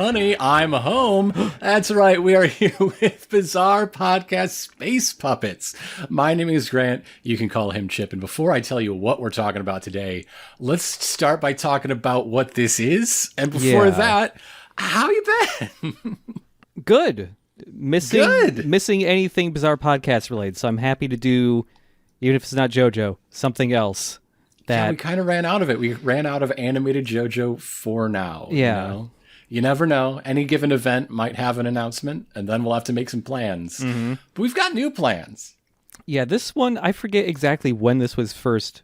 honey, I'm home. That's right, we are here with Bizarre Podcast Space Puppets. My name is Grant. You can call him Chip. And before I tell you what we're talking about today, let's start by talking about what this is. And before that, how you been? Good. Missing anything Bizarre Podcast related. So I'm happy to do, even if it's not JoJo, something else. Yeah, we kind of ran out of it. We ran out of animated JoJo for now. Yeah. You know? You never know. Any given event might have an announcement, and then we'll have to make some plans. Mm-hmm. But we've got new plans. Yeah, this one, I forget exactly when this was first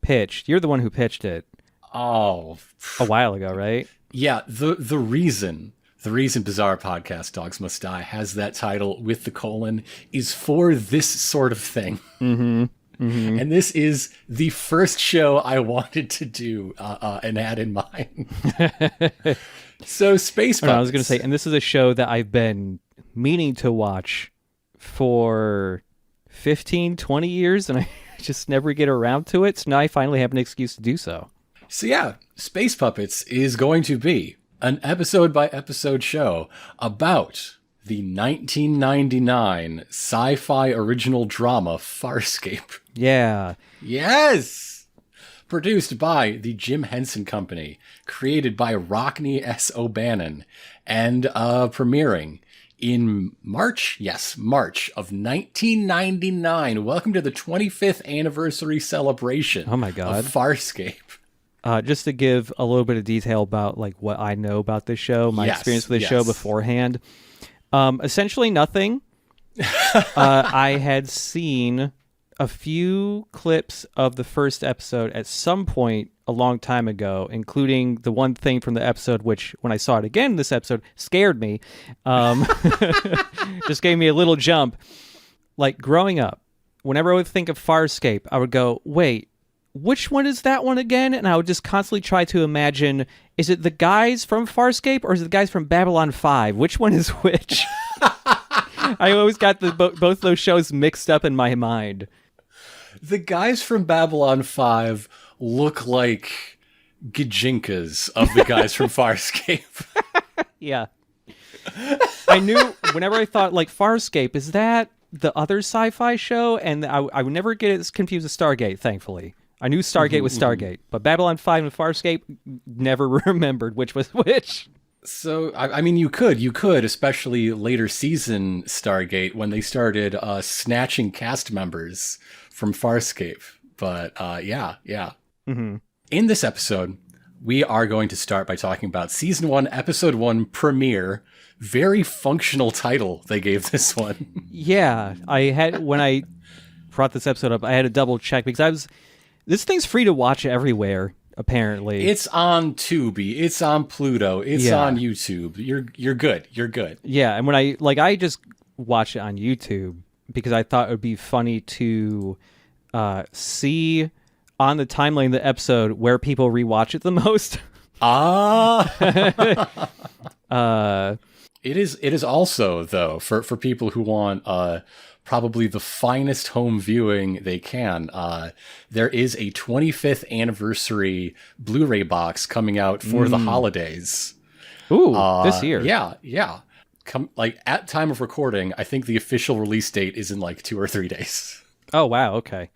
pitched. You're the one who pitched it. Oh. A while ago, right? Yeah, the reason Bizarre Podcast Dogs Must Die has that title with the colon is for this sort of thing. Mm-hmm. Mm-hmm. And this is the first show I wanted to do and had in mind. So Space Puppets. I was going to say, and this is a show that I've been meaning to watch for 15, 20 years, and I just never get around to it. So now I finally have an excuse to do so. So yeah, Space Puppets is going to be an episode-by-episode show about the 1999 sci-fi original drama Farscape. Yeah. Yes! Produced by the Jim Henson Company, created by Rockne S. O'Bannon, and premiering in March? Yes, March of 1999. Welcome to the 25th anniversary celebration of Farscape. Just to give a little bit of detail about like what I know about this show, my experience with the show beforehand. Essentially nothing. I had seen a few clips of the first episode at some point a long time ago, including the one thing from the episode which, when I saw it again in this episode, scared me. Just gave me a little jump. Like, growing up, whenever I would think of Farscape, I would go, wait, which one is that one again? And I would just constantly try to imagine, is it the guys from Farscape or is it the guys from Babylon 5? Which one is which? I always got both those shows mixed up in my mind. The guys from Babylon 5 look like Gijinkas of the guys from Farscape. Yeah. I knew whenever I thought, like, Farscape, is that the other sci-fi show? And I would never get it confused with Stargate, thankfully. I knew Stargate was Stargate, but Babylon 5 and Farscape, never remembered which was which. So, I mean, you could, especially later season Stargate, when they started snatching cast members from Farscape. But, yeah. Mm-hmm. In this episode, we are going to start by talking about Season 1, Episode 1 premiere. Very functional title they gave this one. Yeah, when I brought this episode up, I had to double check because this thing's free to watch everywhere, apparently. It's on Tubi, it's on Pluto, it's on YouTube. You're good. Yeah, and when I just watched it on YouTube because I thought it would be funny to see on the timeline of the episode where people rewatch it the most. It is also, though, for people who want probably the finest home viewing they can, there is a 25th anniversary Blu-ray box coming out for the holidays. Ooh, this year. Yeah. At time of recording, I think the official release date is in like 2 or 3 days. Oh, wow, okay.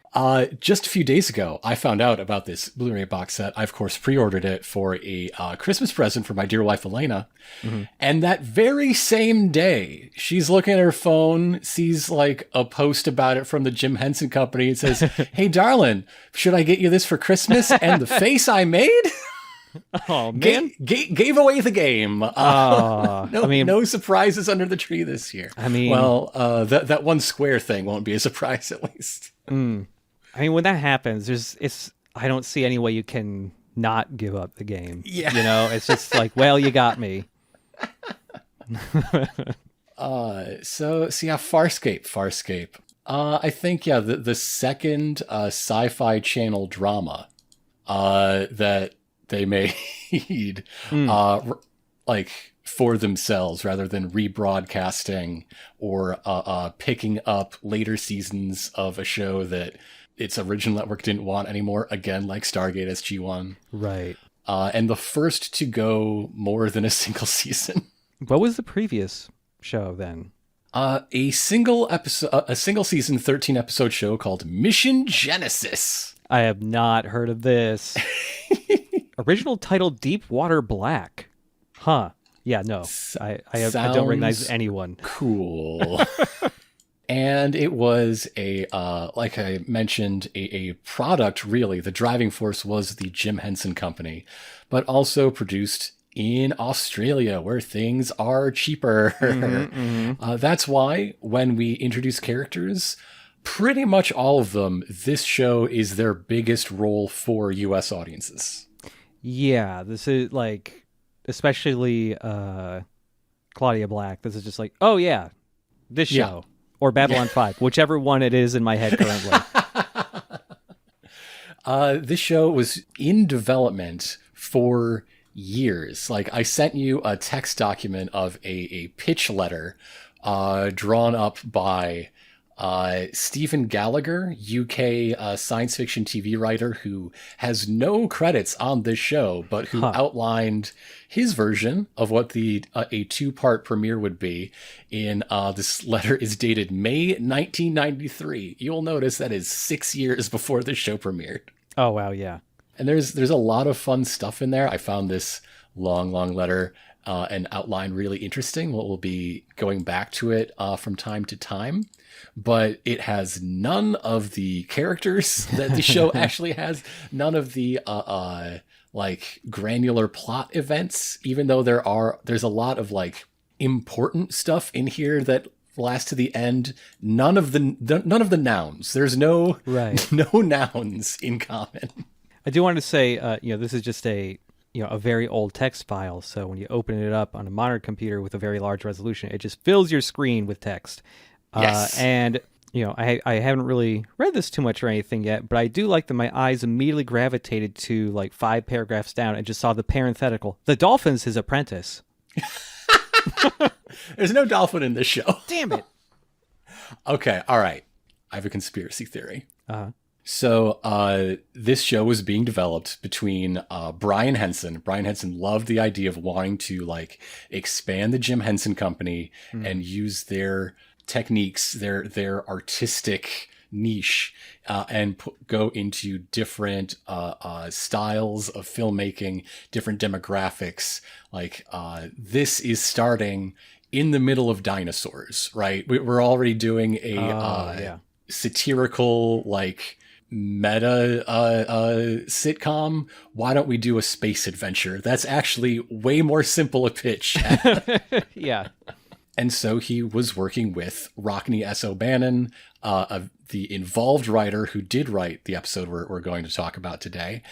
Just a few days ago, I found out about this Blu-ray box set. I, of course, pre-ordered it for a Christmas present for my dear wife, Elena. Mm-hmm. And that very same day, she's looking at her phone, sees like a post about it from the Jim Henson Company. It says, "Hey, darling, should I get you this for Christmas?" And the face I made... Oh, man. Gave away the game. No surprises under the tree this year. I mean... Well, that one square thing won't be a surprise, at least. I mean, when that happens, I don't see any way you can not give up the game. Yeah. You know, it's just like, well, you got me. So yeah, Farscape. I think, the second Sci-Fi Channel drama that they made for themselves rather than rebroadcasting or picking up later seasons of a show that its original network didn't want anymore, again, like Stargate SG-1. Right. and the first to go more than a single season. What was the previous show then? A single season, 13 episode show called Mission Genesis. I have not heard of this. Original title Deepwater Black. Huh. Yeah, no. I don't recognize anyone. Cool. And it was like I mentioned, a product, really. The driving force was the Jim Henson Company, but also produced in Australia, where things are cheaper. That's why when we introduce characters, pretty much all of them, this show is their biggest role for U.S. audiences. Yeah, this is like, especially Claudia Black. This is just like, oh yeah, this show. Yeah. Or Babylon 5, whichever one it is in my head currently. This show was in development for years. Like, I sent you a text document of a pitch letter drawn up by Stephen Gallagher, UK science fiction TV writer who has no credits on this show, but who outlined his version of what a 2-part premiere would be. In this letter is dated May 1993. You'll notice that is 6 years before the show premiered. Oh wow, yeah. And there's a lot of fun stuff in there. I found this long letter and outline really interesting. We'll be going back to it from time to time. But it has none of the characters that the show actually has. None of the like granular plot events, even though there's a lot of like important stuff in here that lasts to the end. None of the nouns. There's no nouns in common. I do want to say, this is just a very old text file. So when you open it up on a modern computer with a very large resolution, it just fills your screen with text. Yes. And, I haven't really read this too much or anything yet, but I do like that my eyes immediately gravitated to like 5 paragraphs down and just saw the parenthetical. The dolphin's his apprentice. There's no dolphin in this show. Damn it. Okay. All right. I have a conspiracy theory. Uh-huh. So this show was being developed between Brian Henson. Brian Henson loved the idea of wanting to like expand the Jim Henson Company and use their techniques, their artistic niche, and go into different styles of filmmaking, different demographics. Like this is starting in the middle of dinosaurs, right? We're already doing a satirical, like meta sitcom. Why don't we do a space adventure? That's actually way more simple a pitch. Yeah. And so he was working with Rockne S. O'Bannon, the involved writer who did write the episode we're going to talk about today,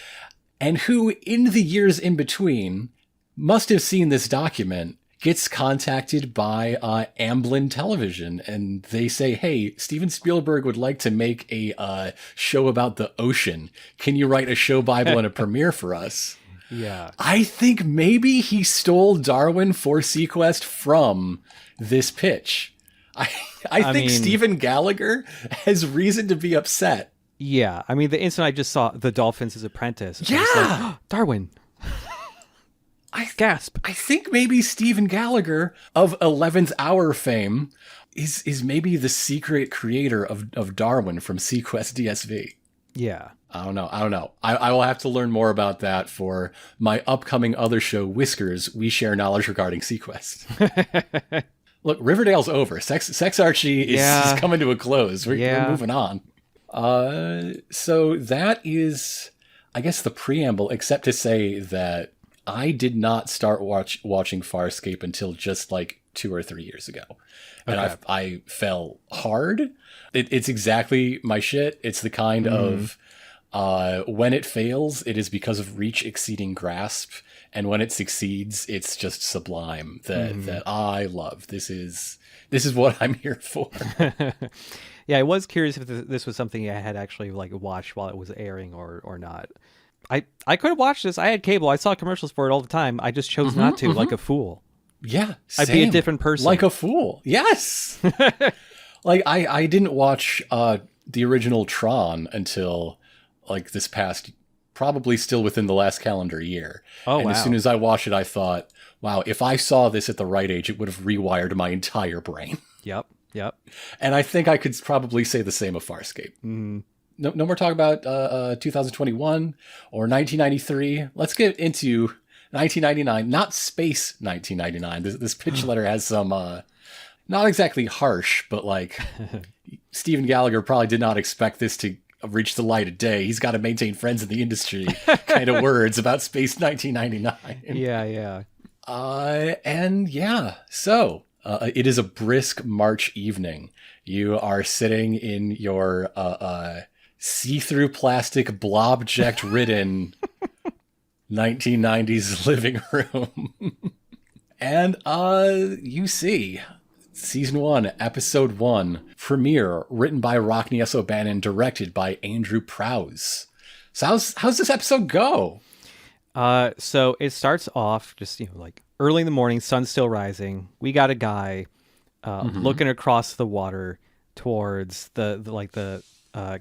and who, in the years in between, must have seen this document, gets contacted by Amblin Television, and they say, hey, Steven Spielberg would like to make a show about the ocean. Can you write a show Bible and a premiere for us? Yeah. I think maybe he stole Darwin for Sequest from this pitch. I think Stephen Gallagher has reason to be upset. Yeah. I mean, the instant I just saw the dolphin's his apprentice. Yeah. I was like, oh, Darwin. I gasp. I think maybe Stephen Gallagher of 11th Hour fame is maybe the secret creator of Darwin from Sequest DSV. Yeah. I don't know. I will have to learn more about that for my upcoming other show, Whiskers. We share knowledge regarding Sequest. Look, Riverdale's over. Sex Archie is coming to a close. We're moving on. So that is, I guess, the preamble, except to say that I did not start watching Farscape until just like 2 or 3 years ago. And I fell hard. It's exactly my shit. It's the kind of, when it fails, it is because of reach exceeding grasp. And when it succeeds, it's just sublime that I love. This is what I'm here for. Yeah, I was curious if this was something I had actually like watched while it was airing or not. I could have watched this. I had cable. I saw commercials for it all the time. I just chose not to, like a fool. Yeah, same. I'd be a different person. Like a fool. Yes. Like I didn't watch the original Tron until like this past probably still within the last calendar year. Oh, and wow. as soon as I watched it, I thought, wow, if I saw this at the right age, it would have rewired my entire brain. Yep. And I think I could probably say the same of Farscape. No more talk about 2021 or 1993. Let's get into 1999, not space 1999. This pitch letter has some, not exactly harsh, but like Stephen Gallagher probably did not expect this to reach the light of day. He's got to maintain friends in the industry kind of words about space 1999. Yeah. And yeah, so it is a brisk March evening. You are sitting in your see-through plastic blobject-ridden 1990s living room. And you see Season 1, Episode 1, premiere, written by Rockne S. O'Bannon, directed by Andrew Prowse. So how's this episode go? So it starts off just, like early in the morning, sun's still rising. We got a guy looking across the water towards the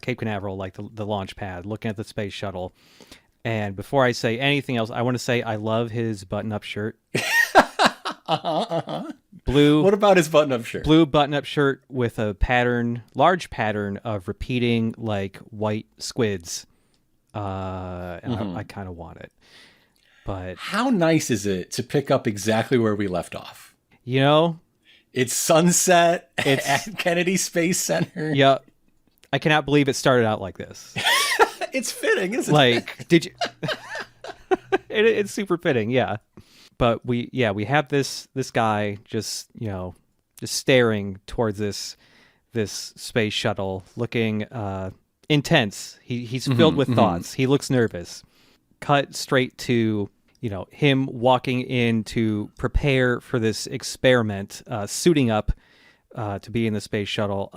Cape Canaveral, like the launch pad, looking at the space shuttle. And before I say anything else, I want to say I love his button-up shirt. Blue. What about his button-up shirt? Blue button-up shirt with a large pattern of repeating like white squids. And I kind of want it. But how nice is it to pick up exactly where we left off? It's sunset at Kennedy Space Center. Yep. I cannot believe it started out like this. It's fitting, isn't it? Like, did you? It's super fitting, yeah. But we have this guy just staring towards this space shuttle, looking intense. He's filled with thoughts. He looks nervous. Cut straight to him walking in to prepare for this experiment, suiting up to be in the space shuttle,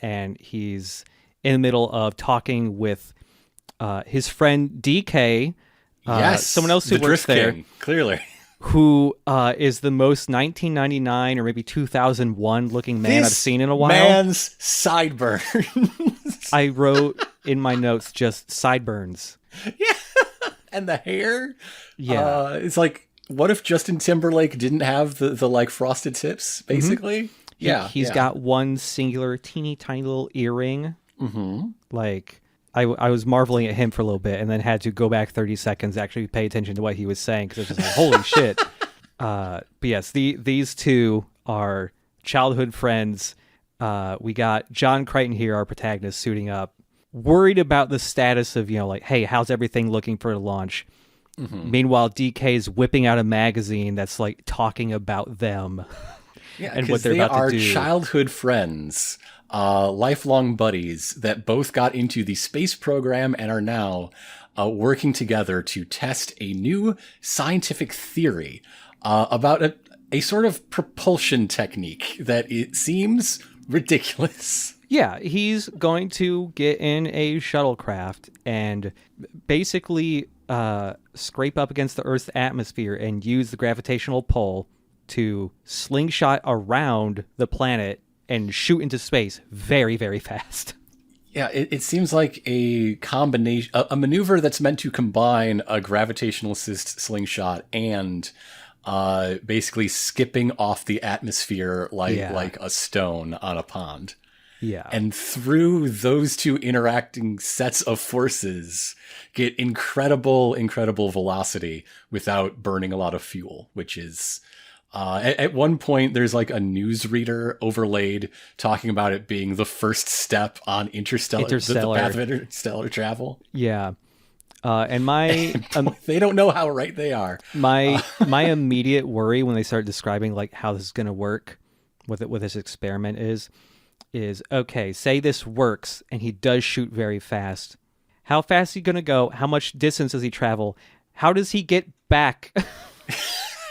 and he's in the middle of talking with his friend DK, someone else who works there, clearly, who is the most 1999 or maybe 2001 looking man I've seen in a while. Man's sideburns. I wrote in my notes just sideburns. Yeah, and the hair. Yeah, it's like, what if Justin Timberlake didn't have the like frosted tips, basically? He's got one singular teeny tiny little earring. Like, I was marveling at him for a little bit and then had to go back 30 seconds to actually pay attention to what he was saying, because it was just like, holy shit. But yes, these two are childhood friends. We got John Crichton here, our protagonist, suiting up, worried about the status of, like, hey, how's everything looking for the launch? Meanwhile, DK's whipping out a magazine that's like talking about them and what they're about to do. They are childhood friends. Lifelong buddies that both got into the space program and are now working together to test a new scientific theory about a sort of propulsion technique that it seems ridiculous. Yeah, he's going to get in a shuttlecraft and basically scrape up against the Earth's atmosphere and use the gravitational pull to slingshot around the planet and shoot into space very, very fast. Yeah, it seems like a combination, a maneuver that's meant to combine a gravitational assist slingshot and basically skipping off the atmosphere like a stone on a pond. Yeah. And through those two interacting sets of forces, get incredible velocity without burning a lot of fuel, which is... At one point, there's like a newsreader overlaid talking about it being the first step on interstellar. The path of interstellar travel. Yeah. And my... they don't know how right they are. My immediate worry when they start describing like how this is going to work, what this experiment is, okay, say this works and he does shoot very fast. How fast is he going to go? How much distance does he travel? How does he get back?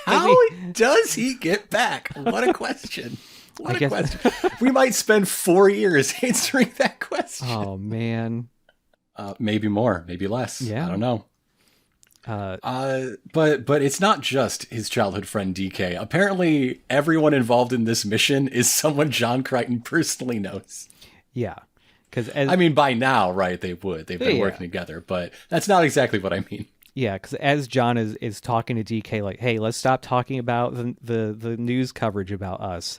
How does he get back? What a question. What a question. We might spend 4 years answering that question. Oh, man. Maybe more, maybe less. Yeah. I don't know. But it's not just his childhood friend DK. Apparently, everyone involved in this mission is someone John Crichton personally knows. Yeah. I mean, by now, right, they would. They've been working together, but that's not exactly what I mean. Yeah, because as John is talking to DK, like, hey, let's stop talking about the news coverage about us.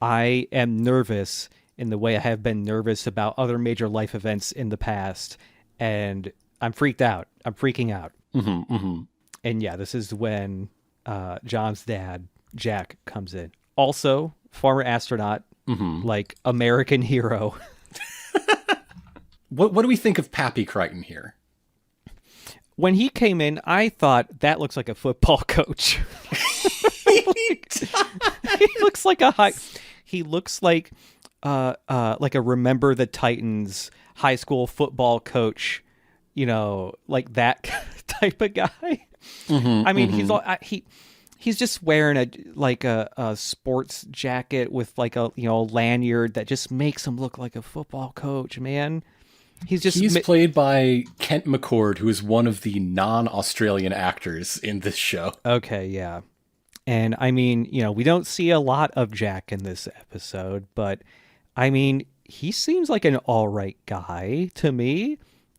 I am nervous in the way I have been nervous about other major life events in the past, and I'm freaked out. I'm freaking out. Mm-hmm, mm-hmm. And yeah, this is when John's dad, Jack, comes in. Also, former astronaut, like American hero. What do we think of Pappy Crichton here? When he came in, I thought that looks like a football coach. He looks like He looks like a Remember the Titans high school football coach. You know, like that type of guy. Mm-hmm, I mean, he's just wearing a sports jacket with like a lanyard that just makes him look like a football coach, man. He's played by Kent McCord, who is one of the non-Australian actors in this show. Okay, yeah. And I mean, we don't see a lot of Jack in this episode, but I mean, he seems like an all right guy to me.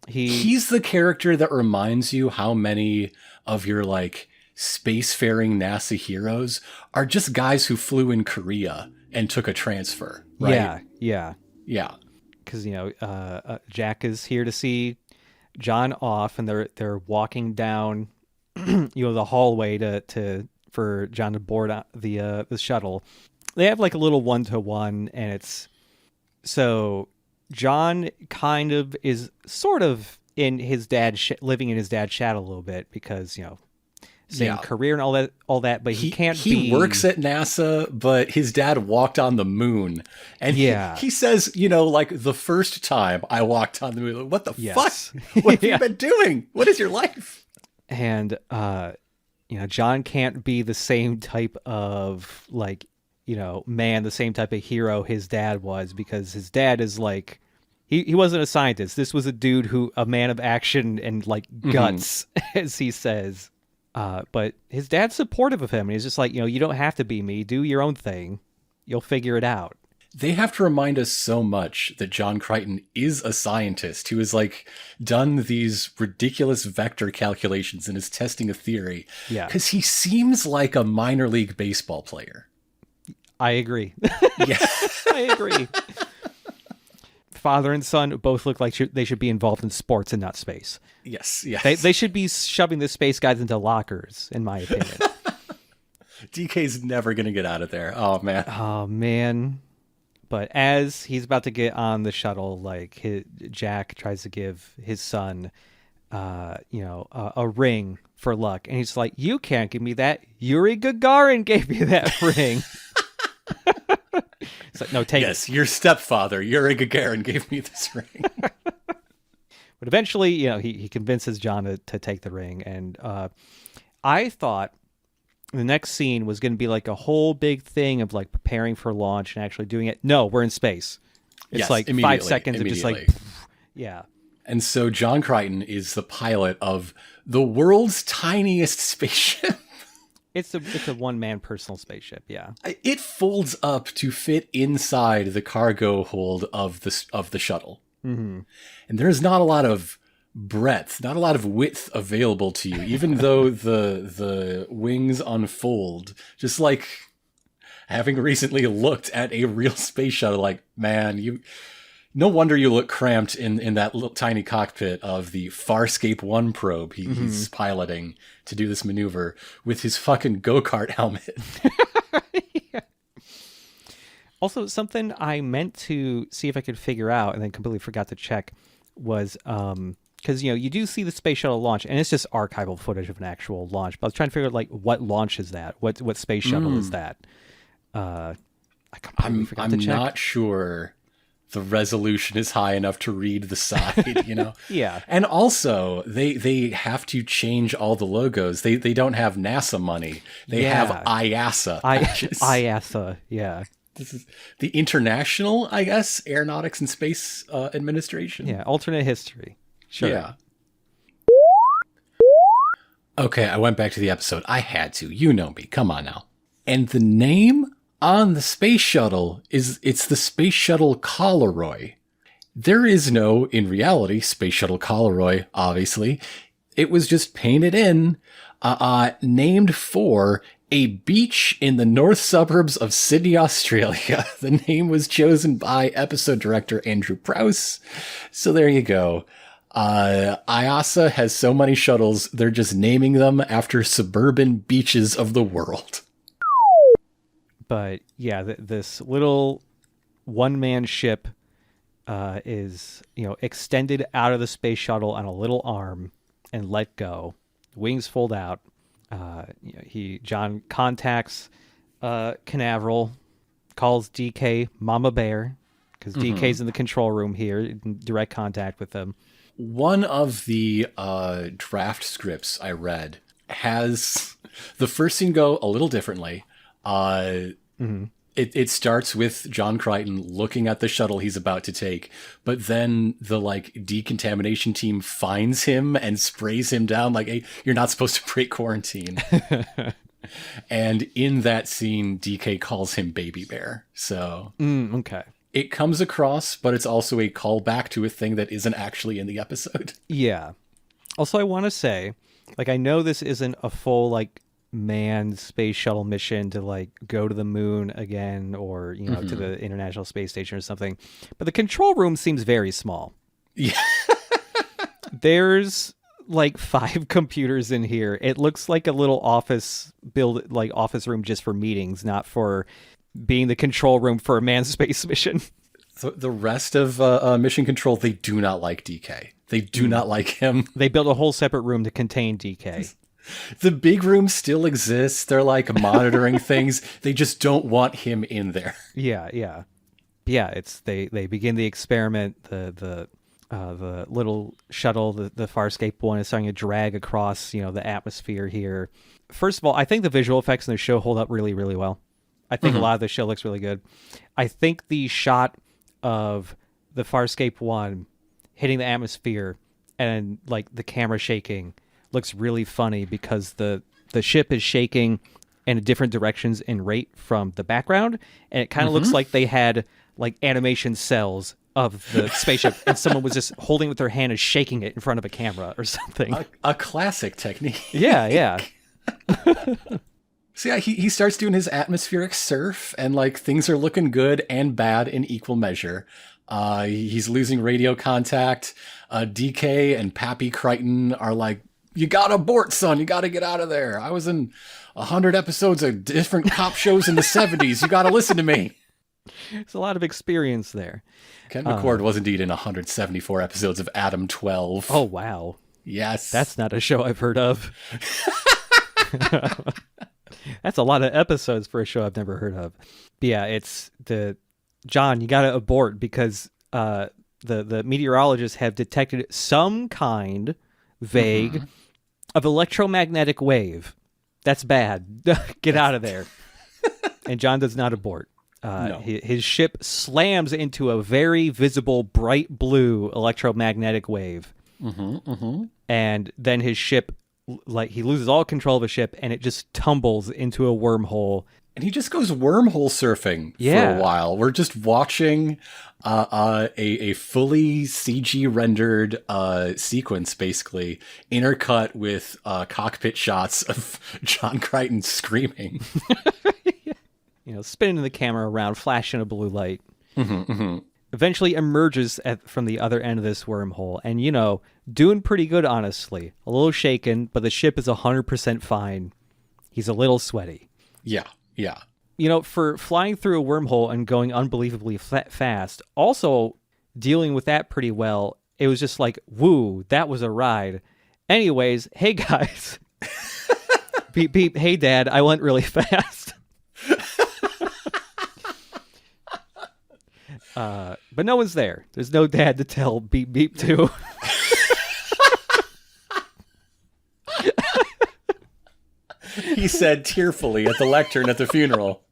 He's the character that reminds you how many of your like spacefaring NASA heroes are just guys who flew in Korea and took a transfer, right? Yeah. Because Jack is here to see John off, and they're walking down, the hallway for John to board the shuttle. They have like a little 1-to-1, and it's so John kind of is sort of in his dad's living in his dad's shadow a little bit because same career and all that, but he works at NASA, but his dad walked on the moon, and he says, like the first time I walked on the moon, what the fuck? What have you been doing? What is your life? And John can't be the same type of the same type of hero his dad was, because his dad is like he wasn't a scientist. This was a dude a man of action and like guts, as he says. But his dad's supportive of him, and he's just like, you don't have to be me. Do your own thing. You'll figure it out. They have to remind us so much that John Crichton is a scientist who has like done these ridiculous vector calculations and is testing a theory. Yeah. Because he seems like a minor league baseball player. I agree. Yeah. I agree. Father and son both look like they should be involved in sports and not space. Yes. They should be shoving the space guys into lockers, in my opinion. DK's never going to get out of there. Oh, man. But as he's about to get on the shuttle, like Jack tries to give his son, a ring for luck. And he's like, you can't give me that. Yuri Gagarin gave me that ring. It's like, no, take it. Yes, your stepfather, Yuri Gagarin, gave me this ring. But eventually, he convinces John to take the ring. And I thought the next scene was going to be like a whole big thing of like preparing for launch and actually doing it. No, we're in space. It's like 5 seconds of just like, yeah. And so John Crichton is the pilot of the world's tiniest spaceship. It's a one-man personal spaceship, yeah. It folds up to fit inside the cargo hold of the shuttle. Mm-hmm. And there's not a lot of breadth, not a lot of width available to you, even though the wings unfold. Just like having recently looked at a real space shuttle, like, man, no wonder you look cramped in that little tiny cockpit of the Farscape 1 probe he's piloting to do this maneuver with his fucking go-kart helmet. Yeah. Also, something I meant to see if I could figure out and then completely forgot to check was because you do see the space shuttle launch, and it's just archival footage of an actual launch. But I was trying to figure out like what launch is that? What space shuttle is that? I completely forgot to check. I'm not sure the resolution is high enough to read the side, Yeah. And also, they have to change all the logos. They don't have NASA money. They have IASA. IASA, yeah. This is the International, I guess, Aeronautics and Space Administration. Yeah, alternate history. Sure. Yeah. Okay, I went back to the episode. I had to. You know me. Come on now. And the name on the space shuttle it's the Space Shuttle Colleroy. There is no, in reality, Space Shuttle Coloroy, obviously. It was just painted in, named for a beach in the north suburbs of Sydney, Australia. The name was chosen by episode director Andrew Prouse. So there you go. IASA has so many shuttles, they're just naming them after suburban beaches of the world. But yeah, this little one-man ship is, extended out of the space shuttle on a little arm and let go. Wings fold out. John contacts Canaveral, calls DK Mama Bear, because DK's in the control room here, in direct contact with them. One of the draft scripts I read has the first scene go a little differently. It starts with John Crichton looking at the shuttle he's about to take, but then the decontamination team finds him and sprays him down like, hey, you're not supposed to break quarantine. And in that scene, DK calls him Baby Bear. So okay. It comes across, but it's also a callback to a thing that isn't actually in the episode. Yeah. Also, I want to say, I know this isn't a full, manned space shuttle mission to, go to the moon again or, to the International Space Station or something, but the control room seems very small. Yeah. There's, 5 computers in here. It looks like a little office office room just for meetings, not for being the control room for a manned space mission. The rest of Mission Control, they do not like DK. They do not like him. They built a whole separate room to contain DK. The big room still exists. They're monitoring things. They just don't want him in there. Yeah. It's they begin the experiment. The little shuttle, the Farscape one, is starting to drag across the atmosphere here. First of all, I think the visual effects in the show hold up really, really well. I think a lot of the show looks really good. I think the shot of the Farscape 1 hitting the atmosphere and the camera shaking looks really funny because the ship is shaking in different directions in rate from the background, and it kind of looks like they had animation cells of the spaceship and someone was just holding it with their hand and shaking it in front of a camera or something. A classic technique. Yeah. So yeah, he starts doing his atmospheric surf, and things are looking good and bad in equal measure. He's losing radio contact. DK and Pappy Crichton are you gotta abort, son. You gotta get out of there. I was in 100 episodes of different cop shows in the 70s. You gotta listen to me. There's a lot of experience there. Ken McCord was indeed in 174 episodes of Adam 12. Oh, wow. Yes. That's not a show I've heard of. That's a lot of episodes for a show I've never heard of. But yeah, it's John, you got to abort because the meteorologists have detected some kind, vague, of electromagnetic wave. That's bad. Get out of there. And John does not abort. No. His ship slams into a very visible bright blue electromagnetic wave. And then his ship, he loses all control of the ship and it just tumbles into a wormhole. And he just goes wormhole surfing for a while. We're just watching a fully CG rendered sequence, basically, intercut with cockpit shots of John Crichton screaming. Spinning the camera around, flashing a blue light. Eventually emerges from the other end of this wormhole. And, doing pretty good, honestly. A little shaken, but the ship is 100% fine. He's a little sweaty. Yeah. For flying through a wormhole and going unbelievably fast, also dealing with that pretty well, it was just woo, that was a ride. Anyways, hey guys. Beep, beep, hey dad, I went really fast. But no one's there. There's no dad to tell beep, beep to. He said tearfully at the lectern at the funeral.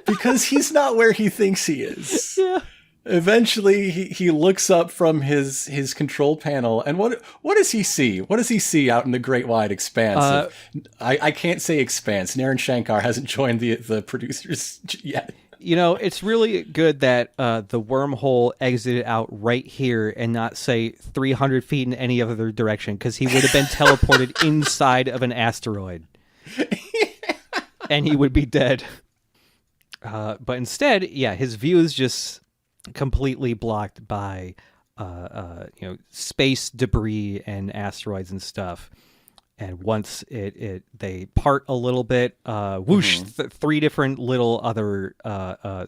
Because he's not where he thinks he is. Yeah. Eventually, he looks up from his control panel, and what does he see? What does he see out in the great wide expanse? I can't say expanse. Naren Shankar hasn't joined the producers yet. It's really good that the wormhole exited out right here and not, say, 300 feet in any other direction, because he would have been teleported inside of an asteroid. And he would be dead. But instead, his view is just completely blocked by, space debris and asteroids and stuff. And once they part a little bit, whoosh, 3 different little other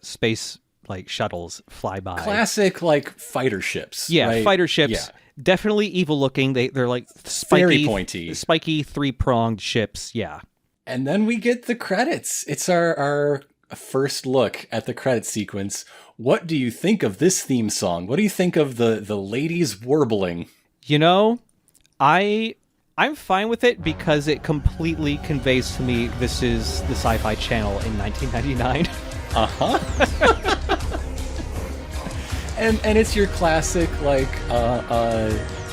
space shuttles fly by. Classic fighter ships. Yeah, right? Fighter ships. Yeah. Definitely evil looking. They're like spiky, very pointy, spiky 3-pronged ships. Yeah. And then we get the credits. It's our first look at the credit sequence. What do you think of this theme song? What do you think of the ladies warbling? I'm fine with it because it completely conveys to me this is the Sci-Fi Channel in 1999. And it's your classic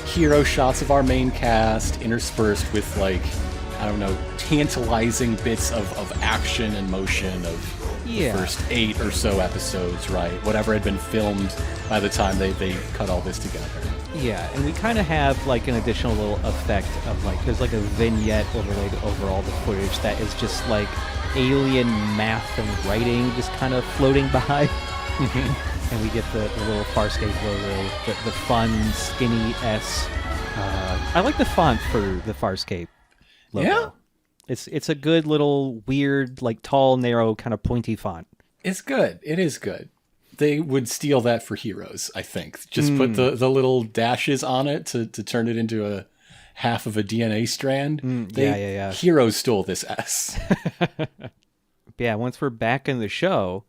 hero shots of our main cast interspersed with tantalizing bits of action and motion of the first 8 or so episodes, right? Whatever had been filmed by the time they cut all this together. Yeah, and we kind of have an additional little effect of there's a vignette overlaid over all the footage that is just alien math and writing just kind of floating by. And we get the little Farscape logo, the fun skinny S. I like the font for the Farscape logo. Yeah. It's a good little weird, tall, narrow, kind of pointy font. It's good. It is good. They would steal that for Heroes, I think. Just put the little dashes on it to turn it into a half of a DNA strand. Yeah. Heroes stole this S. Yeah, once we're back in the show,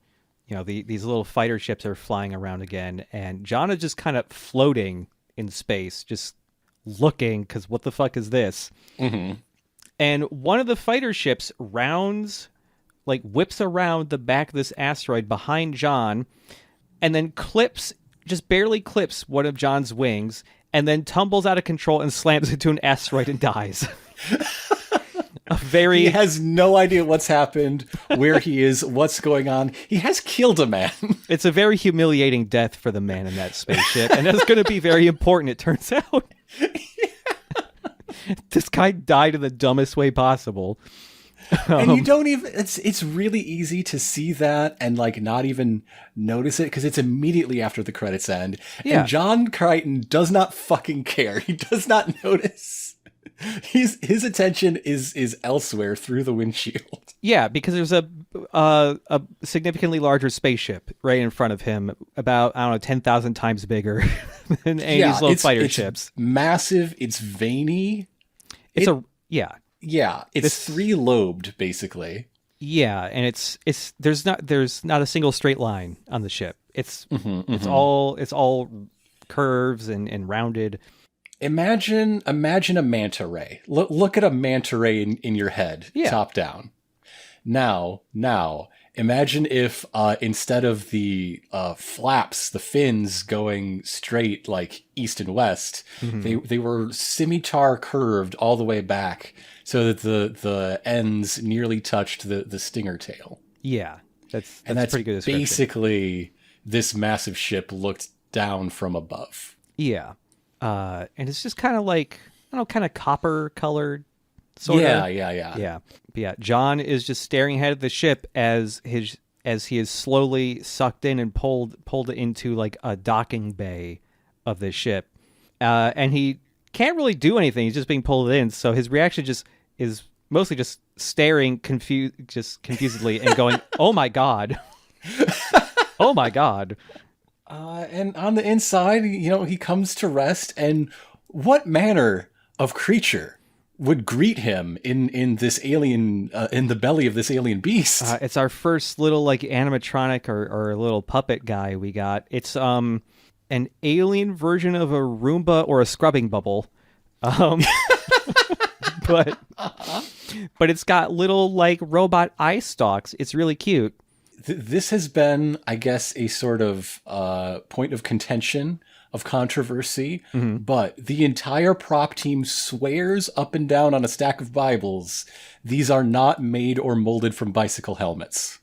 these little fighter ships are flying around again, and John is just kind of floating in space, just looking, because what the fuck is this? Mm-hmm. And one of the fighter ships whips around the back of this asteroid behind John, and then just barely clips one of John's wings, and then tumbles out of control and slams into an asteroid and dies. He has no idea what's happened, where he is, what's going on. He has killed a man. It's a very humiliating death for the man in that spaceship, and that's going to be very important, it turns out. This guy died in the dumbest way possible. And you don't even, it's really easy to see that and not even notice it because it's immediately after the credits end. Yeah. And John Crichton does not fucking care. He does not notice. His attention is elsewhere through the windshield. Yeah, because there's a significantly larger spaceship right in front of him, about 10,000 times bigger than any of these little fighter ships. Massive. It's veiny. Yeah, it's 3-lobed basically. Yeah, and it's there's not a single straight line on the ship. It's all curves and rounded. Imagine a manta ray. Look at a manta ray in your head, top down. Now, imagine if instead of the flaps, the fins going straight east and west, they were scimitar curved all the way back so that the ends nearly touched the stinger tail. Yeah, that's pretty good description. Basically this massive ship looked down from above. Yeah. And it's just kind of kind of copper colored. Sort of. Yeah. But yeah, John is just staring ahead of the ship as he is slowly sucked in and pulled into a docking bay of the ship. And he can't really do anything. He's just being pulled in. So his reaction just is mostly just staring confusedly and going, "Oh my God." Oh my God. And on the inside, he comes to rest, and what manner of creature would greet him in this alien, in the belly of this alien beast? It's our first little animatronic or little puppet guy we got. It's an alien version of a Roomba or a scrubbing bubble. But it's got little robot eye stalks. It's really cute. This has been, I guess, a sort of point of contention, of controversy, but the entire prop team swears up and down on a stack of Bibles these are not made or molded from bicycle helmets.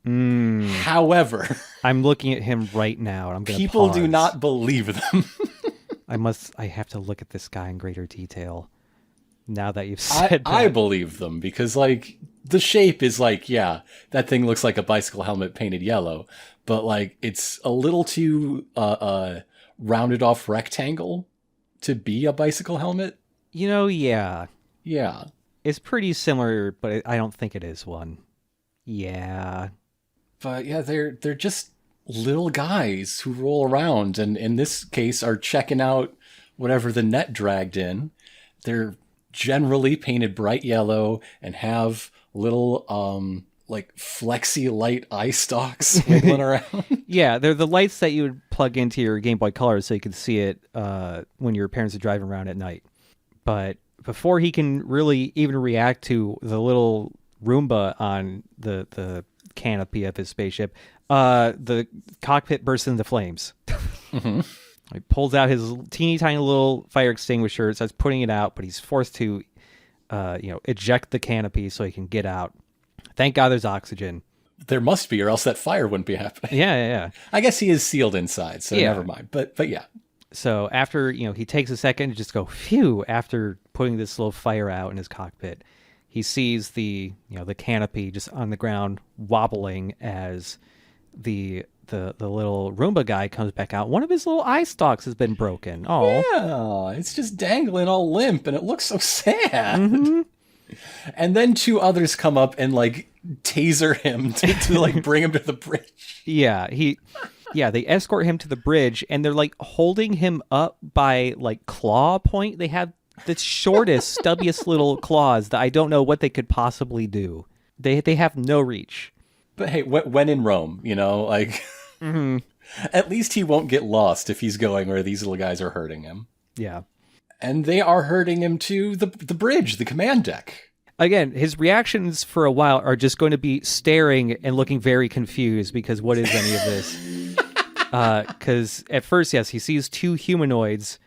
However, I'm looking at him right now, and I'm going to people pause. do not believe them. I have to look at this guy in greater detail. Now that you've said that. I believe them because, like, the shape is like, yeah, that thing looks like a bicycle helmet painted yellow, but, like, it's a little too rounded off rectangle to be a bicycle helmet. Yeah. Yeah. It's pretty similar, but I don't think it is one. Yeah. But, yeah, they're just little guys who roll around and, in this case, are checking out whatever the net dragged in. They're generally painted bright yellow and have little like flexi light eye stalks wiggling around. Yeah, they're the lights that you would plug into your Game Boy Color so you could see it when your parents are driving around at night. But before he can really even react to the little Roomba on the canopy of his spaceship, the cockpit bursts into flames. Mm-hmm. He pulls out his teeny tiny little fire extinguisher, starts putting it out, but he's forced to, eject the canopy so he can get out. Thank God there's oxygen. There must be, or else that fire wouldn't be happening. Yeah. I guess he is sealed inside, so never mind. But yeah. So after, he takes a second to just go, phew, after putting this little fire out in his cockpit, he sees the canopy just on the ground wobbling as the little Roomba guy comes back out. One of his little eye stalks has been broken. Oh, yeah, it's just dangling all limp, and it looks so sad. Mm-hmm. And then two others come up and like taser him to like bring him to the bridge. Yeah, they escort him to the bridge, and they're like holding him up by like claw point. They have the shortest, stubbiest little claws that I don't know what they could possibly do. They have no reach. But hey, when in Rome, like. Mm-hmm. At least he won't get lost if he's going where these little guys are hurting him. Yeah. And they are hurting him to the bridge, the command deck. Again, his reactions for a while are just going to be staring and looking very confused because what is any of this? Because at first, yes, he sees two humanoids,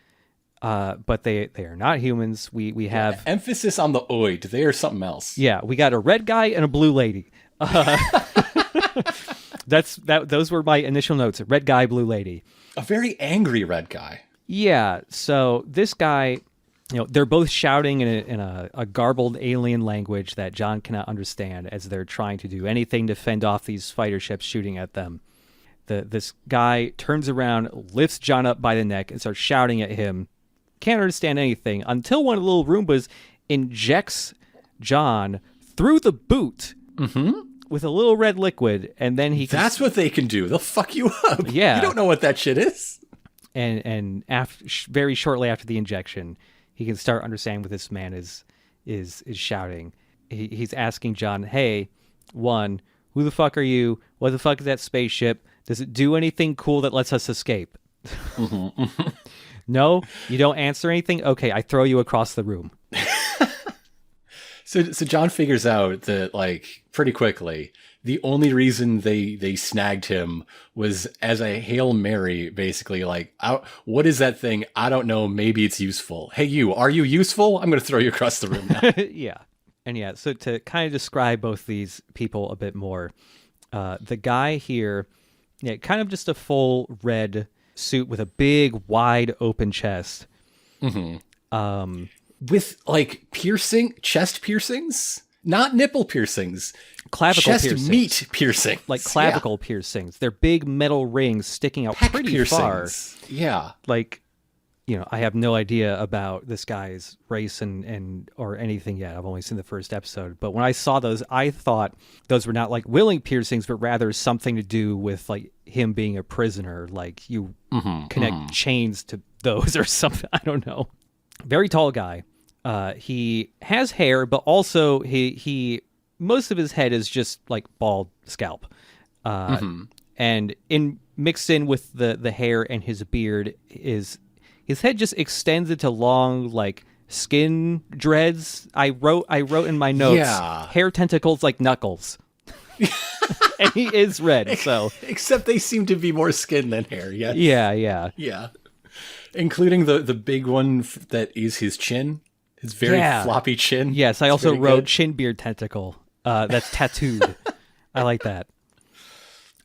but they are not humans. We have... Emphasis on the oid. They are something else. Yeah, we got a red guy and a blue lady. Those were my initial notes. Red guy, blue lady. A very angry red guy. Yeah. So this guy, they're both shouting in a garbled alien language that John cannot understand as they're trying to do anything to fend off these fighter ships shooting at them. This guy turns around, lifts John up by the neck, and starts shouting at him. Can't understand anything until one of the little Roombas injects John through the boot. Mm-hmm. With a little red liquid, and then he... That's what they can do. They'll fuck you up. Yeah. You don't know what that shit is. And very shortly after the injection, he can start understanding what this man is shouting. He's asking John, hey, one, who the fuck are you? What the fuck is that spaceship? Does it do anything cool that lets us escape? Mm-hmm. No? You don't answer anything? Okay, I throw you across the room. So John figures out that, like, pretty quickly, the only reason they snagged him was as a Hail Mary, basically, like, what is that thing? I don't know. Maybe it's useful. Hey, are you useful? I'm going to throw you across the room now. Yeah. And yeah, so to kind of describe both these people a bit more, the guy here, kind of just a full red suit with a big, wide open chest. Mm-hmm. With like chest piercings, not nipple piercings, clavicle chest piercings. meat piercing, like clavicle piercings. They're big metal rings sticking out Peck pretty piercings. far. Yeah, like I have no idea about this guy's race and or anything yet. I've only seen the first episode, but when I saw those, I thought those were not like willing piercings, but rather something to do with like him being a prisoner. Like you connect chains to those or something. I don't know. Very tall guy. He has hair, but also he most of his head is just like bald scalp. And mixed in with the hair and his beard is his head just extends into long like skin dreads. I wrote in my notes, hair tentacles like knuckles. And he is red, so except they seem to be more skin than hair. Yes. Yeah. Including the big one that is his chin, his very floppy chin. Yes, I also wrote chin beard tentacle. That's tattooed. I like that.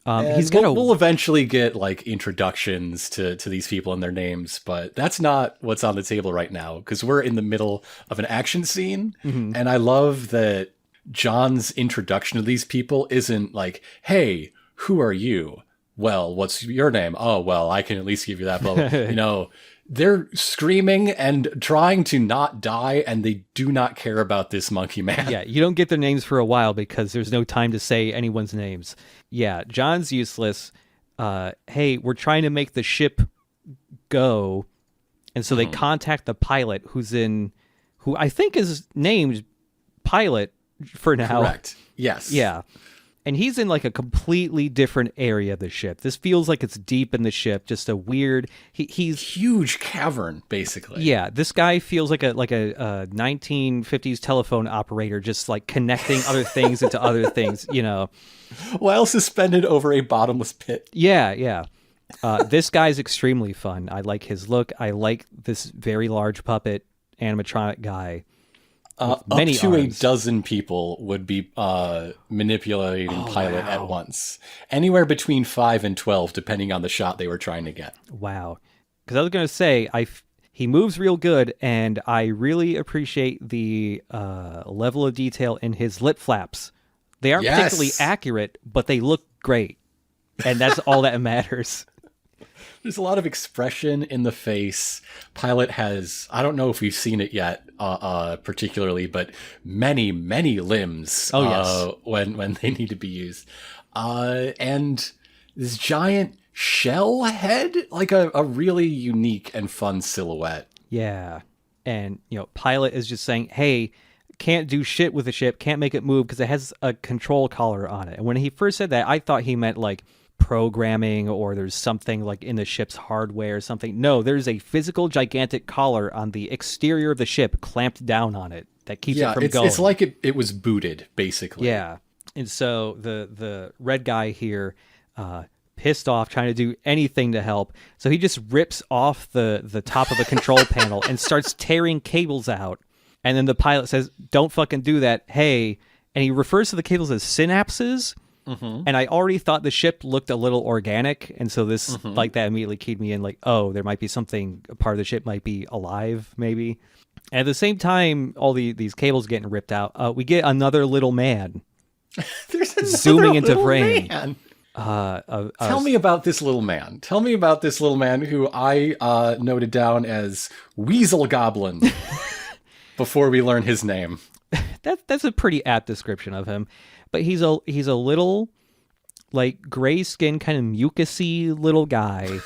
We'll eventually get like introductions to these people and their names, but that's not what's on the table right now because we're in the middle of an action scene. Mm-hmm. And I love that John's introduction to these people isn't like, hey, who are you? Well, what's your name? Oh, well, I can at least give you that. But, they're screaming and trying to not die, and they do not care about this monkey man. Yeah, you don't get their names for a while because there's no time to say anyone's names. Yeah, John's useless. Hey, we're trying to make the ship go. And so they contact the pilot who I think is named Pilot for now. Correct. Yes. Yeah. And he's in like a completely different area of the ship. This feels like it's deep in the ship, just a weird. He's huge cavern, basically. Yeah, this guy feels like a 1950s telephone operator, just like connecting other things into other things, while suspended over a bottomless pit. Yeah. This guy's extremely fun. I like his look. I like this very large puppet animatronic guy. Up to a dozen people would be manipulating Pilot at once. Anywhere between 5 and 12, depending on the shot they were trying to get. Wow. Because I was going to say, he moves real good, and I really appreciate the level of detail in his lip flaps. They aren't particularly accurate, but they look great. And that's all that matters. There's a lot of expression in the face. Pilot has, I don't know if we've seen it yet, particularly, but many, many limbs. Oh, yes. When they need to be used. And this giant shell head, like a really unique and fun silhouette. Yeah. And, Pilot is just saying, hey, can't do shit with the ship, can't make it move because it has a control collar on it. And when he first said that, I thought he meant like programming or there's something like in the ship's hardware or something. No, there's a physical gigantic collar on the exterior of the ship clamped down on it that keeps it from going. It's like it was booted, basically. Yeah. And so the red guy here, pissed off, trying to do anything to help. So he just rips off the top of the control panel and starts tearing cables out. And then the pilot says, don't fucking do that. Hey. And he refers to the cables as synapses. Mm-hmm. And I already thought the ship looked a little organic, and so this like that immediately keyed me in, like, oh, there might be something, a part of the ship might be alive, maybe. And at the same time, all these cables getting ripped out, we get another little man zooming into frame. Tell me about this little man. Tell me about this little man who I noted down as Weasel Goblin before we learn his name. That's a pretty apt description of him. But he's a little, like, gray skin, kind of mucusy little guy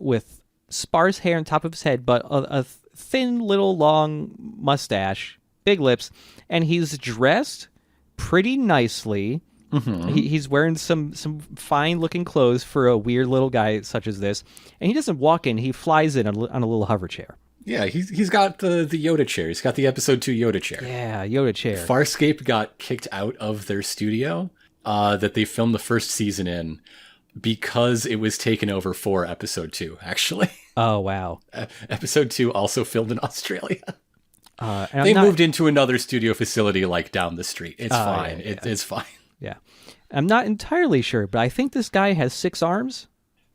with sparse hair on top of his head, but a thin little long mustache, big lips, and he's dressed pretty nicely. Mm-hmm. He's wearing some fine looking clothes for a weird little guy such as this, and he doesn't walk in; he flies in on a little hover chair. Yeah, he's got the Yoda chair. He's got the episode 2 Yoda chair. Yeah, Yoda chair. Farscape got kicked out of their studio that they filmed the first season in because it was taken over for episode 2, actually. Oh, wow. Episode 2 also filmed in Australia. They moved into another studio facility like down the street. It's fine. Yeah. It's fine. Yeah. I'm not entirely sure, but I think this guy has 6 arms.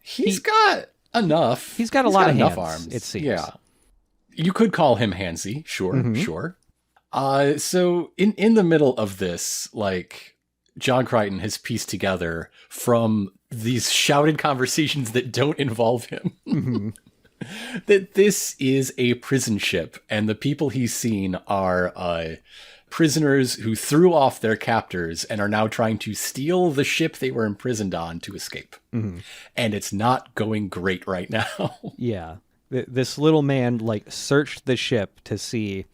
He's got enough. He's got a lot of hands, arms. It seems. Yeah. You could call him handsy, sure. So in the middle of this, like, John Crichton has pieced together from these shouted conversations that don't involve him that this is a prison ship, and the people he's seen are prisoners who threw off their captors and are now trying to steal the ship they were imprisoned on to escape. Mm-hmm. And it's not going great right now. Yeah. This little man, like, searched the ship to see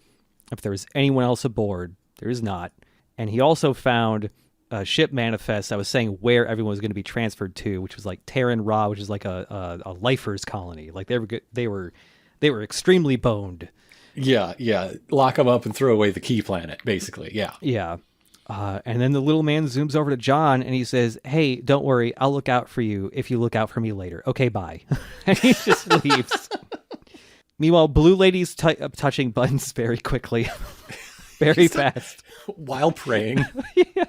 if there was anyone else aboard. There is not. And he also found a ship manifest that was saying where everyone was going to be transferred to, which was like Terran Ra, which is like a lifers colony. Like, they were extremely boned. Yeah. Lock them up and throw away the key planet, basically. Yeah. Yeah. And then the little man zooms over to John and he says, hey, don't worry, I'll look out for you if you look out for me later. Okay, bye. And he just leaves. Meanwhile, Blue Lady's touching buttons very quickly. Very fast. While praying. Yeah.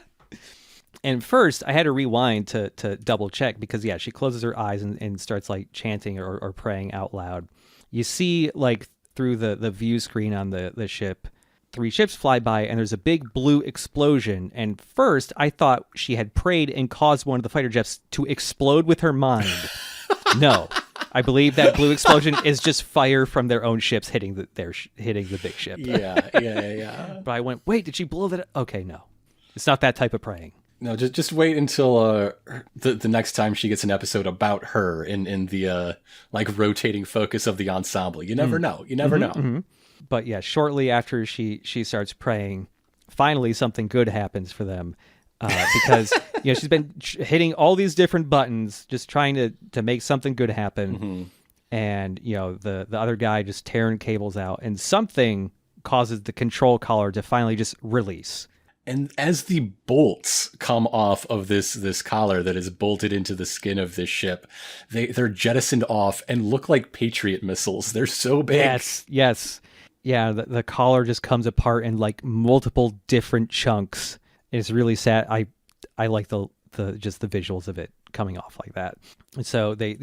And first, I had to rewind to double check because, yeah, she closes her eyes and starts like chanting or praying out loud. You see, like, through the view screen on the ship, 3 ships fly by and there's a big blue explosion. And first, I thought she had prayed and caused one of the fighter jets to explode with her mind. No. I believe that blue explosion is just fire from their own ships hitting the big ship. Yeah. But I went, wait, did she blow that? Okay, no. It's not that type of praying. No, just wait until the next time she gets an episode about her in the like rotating focus of the ensemble. You never know. You never know. Mm-hmm. But yeah, shortly after she starts praying, finally something good happens for them. Because she's been hitting all these different buttons, just trying to make something good happen. Mm-hmm. And the other guy just tearing cables out, and something causes the control collar to finally just release. And as the bolts come off of this collar that is bolted into the skin of this ship, they're jettisoned off and look like Patriot missiles. They're so big. Yes. Yeah, the collar just comes apart in like multiple different chunks. It's really sad. I like the just the visuals of it coming off like that. And so the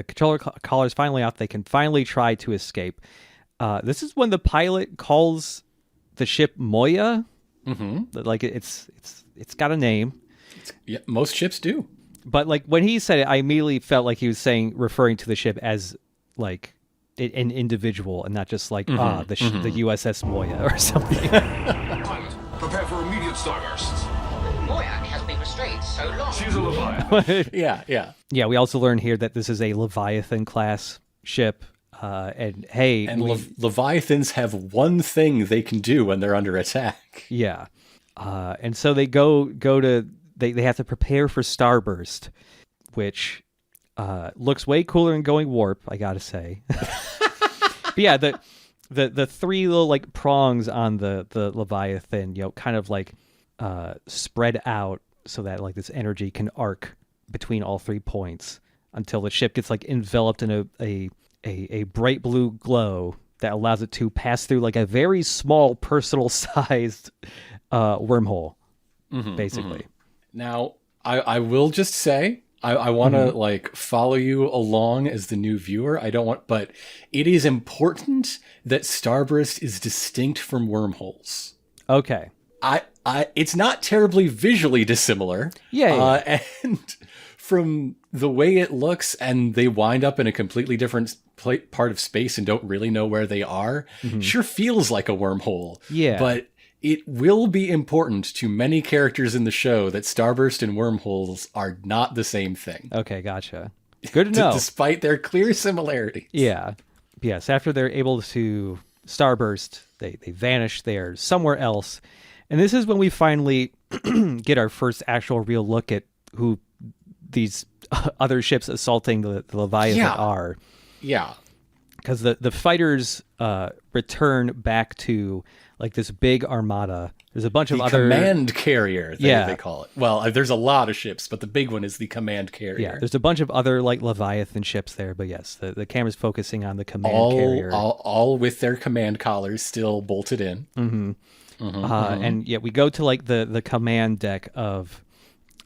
controller collar is finally off. They can finally try to escape. This is when the pilot calls the ship Moya. Mm-hmm. Like it's got a name. Yeah, most ships do. But like when he said it, I immediately felt like he was referring to the ship as like an individual and not just like the USS Moya or something. Pilot, prepare for immediate starbursts. Moya has been restrained so long. She's a Leviathan. Yeah. We also learn here that this is a Leviathan class ship. Leviathans have one thing they can do when they're under attack. Yeah. And so they go to they have to prepare for starburst, which looks way cooler than going warp, I gotta say. But yeah, the 3 little like prongs on the Leviathan, kind of like spread out so that like this energy can arc between all 3 points until the ship gets like enveloped in a bright blue glow that allows it to pass through like a very small personal sized wormhole, basically. Mm-hmm. Now, I will just say, I want to like follow you along as the new viewer. But it is important that starburst is distinct from wormholes. Okay. It's not terribly visually dissimilar. Yeah. And from the way it looks, and they wind up in a completely different part of space and don't really know where they are, sure feels like a wormhole. Yeah. But it will be important to many characters in the show that starburst and wormholes are not the same thing. Okay, gotcha. Good to know. Despite their clear similarities. Yeah. Yes, after they're able to starburst, they vanish there somewhere else. And this is when we finally get our first actual real look at who these other ships assaulting the Leviathan are. Yeah. Because the fighters return back to like this big armada. There's a bunch of other command carrier. They call it. Well, there's a lot of ships, but the big one is the command carrier. Yeah, there's a bunch of other like Leviathan ships there, but yes, the camera's focusing on the command carrier, all with their command collars still bolted in. Mm-hmm. And we go to like the command deck of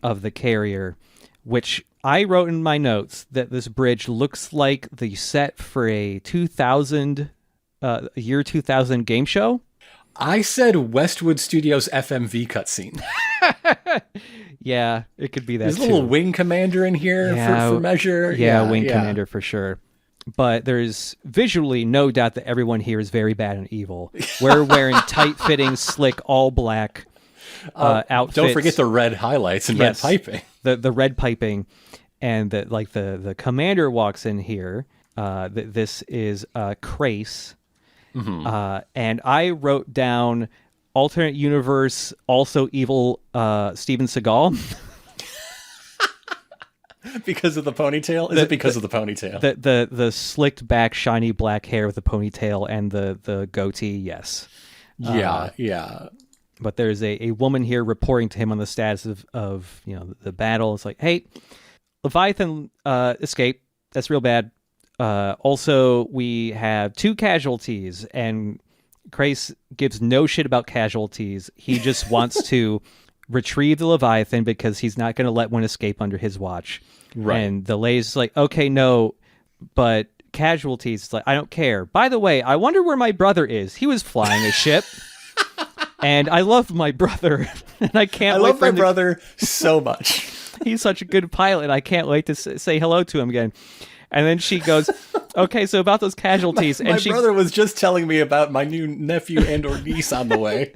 the carrier, which I wrote in my notes that this bridge looks like the set for a 2000 game show. I said Westwood Studios FMV cutscene. Yeah, it could be that. There's a little wing commander in here for measure. Yeah, wing commander for sure. But there's visually no doubt that everyone here is very bad and evil. We're wearing tight-fitting, slick, all black outfits. Don't forget the red highlights and red piping. The red piping, and the commander walks in here. This is Crace. Mm-hmm. And I wrote down alternate universe, also evil Steven Seagal. Because of the ponytail? Is it because of the ponytail? The slicked back, shiny black hair with the ponytail and the goatee, yes. Yeah. But there's a woman here reporting to him on the status of the battle. It's like, hey, Leviathan escaped. That's real bad. Also, we have 2 casualties, and Crace gives no shit about casualties. He just wants to retrieve the Leviathan because he's not going to let one escape under his watch. Right. And the Leia's like, okay, no, but casualties. It's like, I don't care. By the way, I wonder where my brother is. He was flying a ship. And I love my brother. And I can't wait love my brother so much. He's such a good pilot. I can't wait to say hello to him again. And then she goes, okay, so about those casualties. My brother was just telling me about my new nephew and or niece on the way.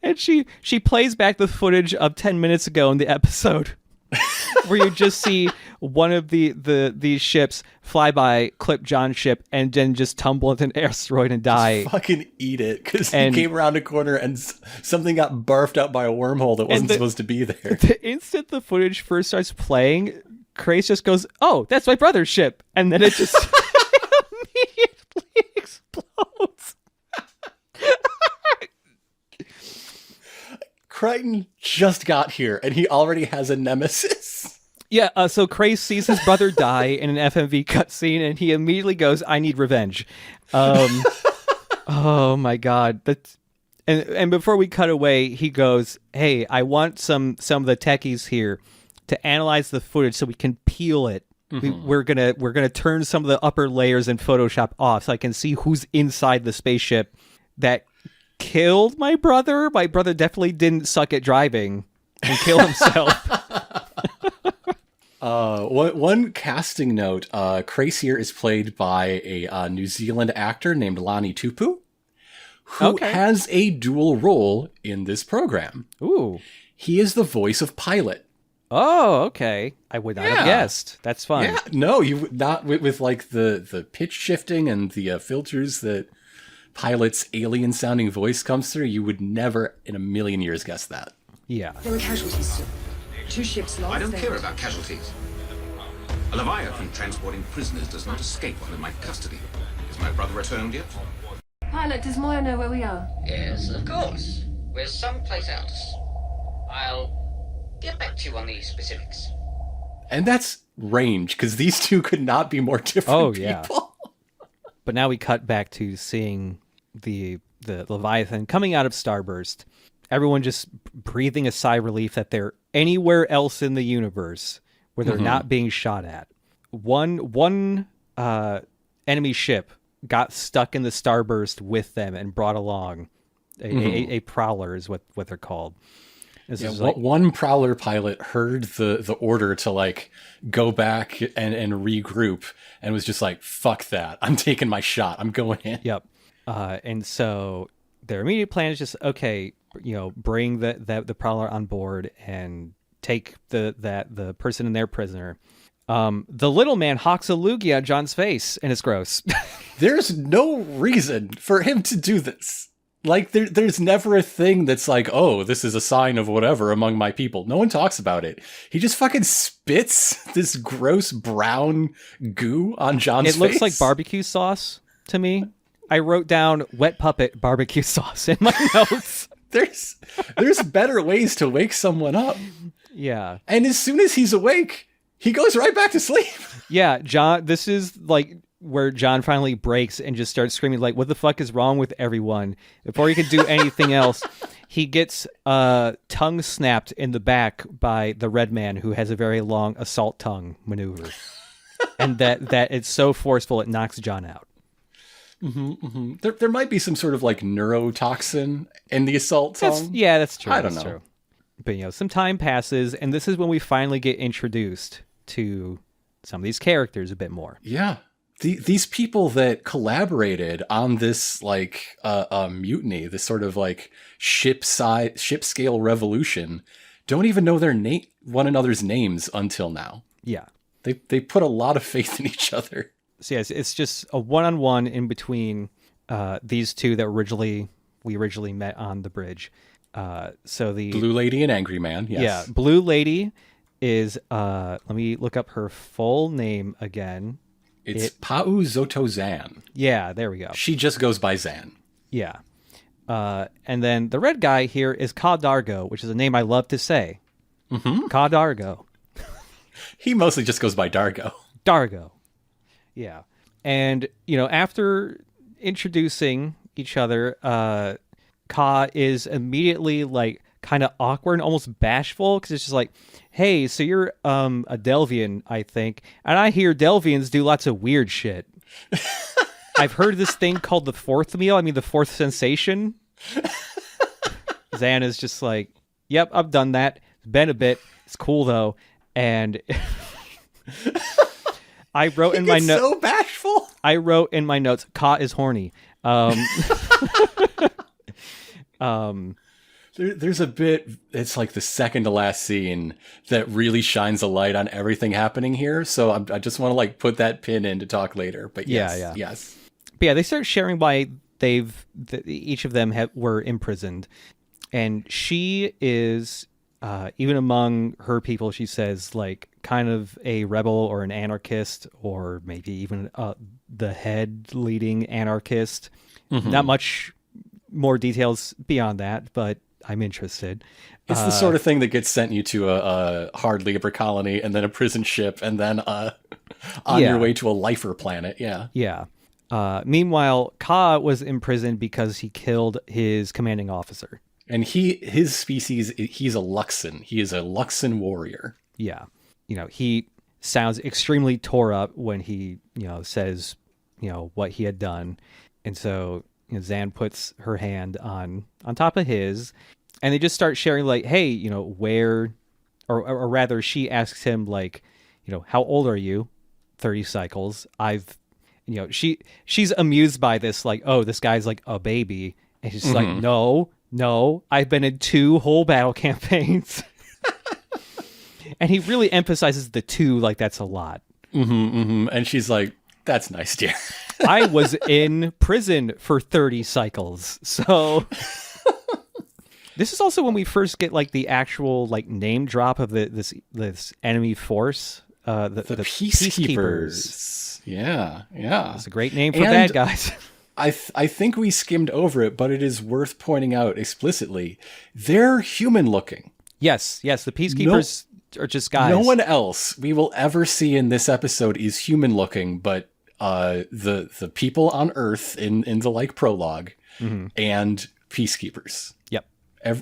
And she plays back the footage of 10 minutes ago in the episode where you just see one of these ships fly by, clip John's ship, and then just tumble into an asteroid and die. Just fucking eat it, because he came around a corner and something got barfed out by a wormhole that wasn't supposed to be there. The instant the footage first starts playing, Crace just goes, oh, that's my brother's ship. And then it just immediately explodes. Crichton just got here, and he already has a nemesis. Yeah, so Crace sees his brother die in an FMV cutscene, and he immediately goes, I need revenge. Oh, my God. And before we cut away, he goes, hey, I want some of the techies here to analyze the footage so we can peel it. Mm-hmm. We're gonna turn some of the upper layers in Photoshop off so I can see who's inside the spaceship that killed my brother. My brother definitely didn't suck at driving and kill himself. One casting note, Crace here is played by a New Zealand actor named Lani Tupu, who has a dual role in this program. Ooh. He is the voice of Pilot. Oh, okay. I would not have guessed. That's fun. Yeah, no, you would not with like the pitch shifting and the filters that Pilot's alien-sounding voice comes through. You would never in a million years guess that. Yeah. There were casualties, sir. 2 ships lost. I don't care about casualties. A Leviathan transporting prisoners does not escape under my custody. Is my brother returned yet? Pilot, does Moya know where we are? Yes, of course. We're someplace else. I'll get back to you on the specifics. And that's range, because these two could not be more different people. But now we cut back to seeing the Leviathan coming out of Starburst. Everyone just breathing a sigh of relief that they're anywhere else in the universe where they're not being shot at. One enemy ship got stuck in the Starburst with them and brought along a prowler is what they're called. One prowler pilot heard the order to like go back and regroup and was just like, fuck that. I'm taking my shot. I'm going in. Yep. And so their immediate plan is just, okay, bring the prowler on board and take the person in their prisoner. The little man hawks a loogie at John's face, and it's gross. There's no reason for him to do this. Like, there's never a thing that's like, oh, this is a sign of whatever among my people. No one talks about it. He just fucking spits this gross brown goo on John's face. It looks like barbecue sauce to me. I wrote down wet puppet barbecue sauce in my notes. There's better ways to wake someone up. Yeah. And as soon as he's awake, he goes right back to sleep. Yeah, John, this is like where John finally breaks and just starts screaming like, what the fuck is wrong with everyone? Before he can do anything else, he gets tongue snapped in the back by the red man who has a very long assault tongue maneuver. And that it's so forceful it knocks John out. There might be some sort of like neurotoxin in the assault tongue. That's true. I don't know. True. But some time passes, and this is when we finally get introduced to some of these characters a bit more. Yeah. These people that collaborated on this like mutiny, this sort of like ship scale revolution, don't even know one another's names until now. Yeah, they put a lot of faith in each other. So yes, it's just a one-on-one in between these two that we originally met on the bridge. So the Blue Lady and Angry Man. Yes. Yeah, Blue Lady is let me look up her full name again. It's Pau Zoto Zan. Yeah, there we go. She just goes by Zan. Yeah. And then the red guy here is Ka Dargo, which is a name I love to say. Mm-hmm. Ka Dargo. He mostly just goes by Dargo. Dargo. Yeah. And, after introducing each other, Ka is immediately like kind of awkward and almost bashful, because it's just like, hey, so you're a Delvian, I think, and I hear Delvians do lots of weird shit. I've heard this thing called the fourth meal. I mean, the fourth sensation. Zan is just like, yep, I've done that. It's been a bit. It's cool though. And I wrote in my notes. So bashful. I wrote in my notes, Ka is horny. There's a bit, it's like the second to last scene that really shines a light on everything happening here. So I just want to like put that pin in to talk later. But yes, yes. But yeah, they start sharing why each of them were imprisoned. And she is, even among her people, she says, like, kind of a rebel or an anarchist, or maybe even the head leading anarchist. Mm-hmm. Not much more details beyond that, but I'm interested. It's the sort of thing that gets sent you to a hard labor colony and then a prison ship and then on your way to a lifer planet. Yeah. Yeah. Meanwhile, Ka was imprisoned because he killed his commanding officer. And his species, he's a Luxon. He is a Luxon warrior. Yeah. He sounds extremely tore up when he, says, what he had done. And so Zan puts her hand on top of his, and they just start sharing like, hey, where, or rather she asks him like, how old are you? 30 cycles. She's amused by this, like, oh, this guy's like a baby. And she's like, no, I've been in 2 whole battle campaigns. And he really emphasizes the 2, like that's a lot. And she's like, that's nice, dear. I was in prison for 30 cycles. So this is also when we first get like the actual like name drop of this enemy force, the Peacekeepers. Yeah. It's a great name for bad guys. I think we skimmed over it, but it is worth pointing out explicitly. They're human looking. Yes, the Peacekeepers are just guys. No one else we will ever see in this episode is human looking, but the people on Earth in the like prologue and Peacekeepers. Yep.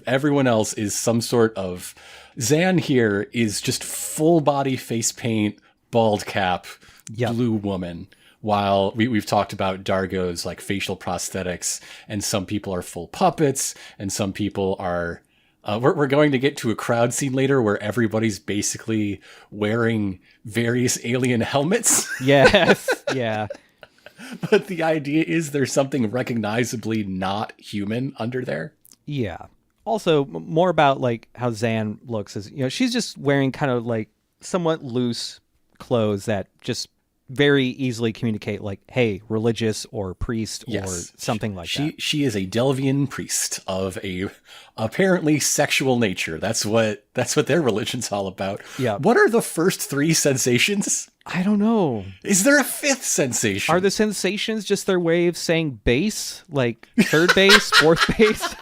Everyone else is some sort of... Zan here is just full body face paint, bald cap, blue woman. While we've talked about Dargo's like facial prosthetics, and some people are full puppets, and some people are... we're going to get to a crowd scene later where everybody's basically wearing various alien helmets. Yes, yeah. But the idea is there's something recognizably not human under there. Yeah. Also, more about like how Zan looks is, she's just wearing kind of like somewhat loose clothes that just very easily communicate like, hey, religious or priest or something like that. She is a Delvian priest of a apparently sexual nature. That's what their religion's all about. Yeah. What are the first 3 sensations? I don't know. Is there a 5th sensation? Are the sensations just their way of saying base? Like third base, fourth base?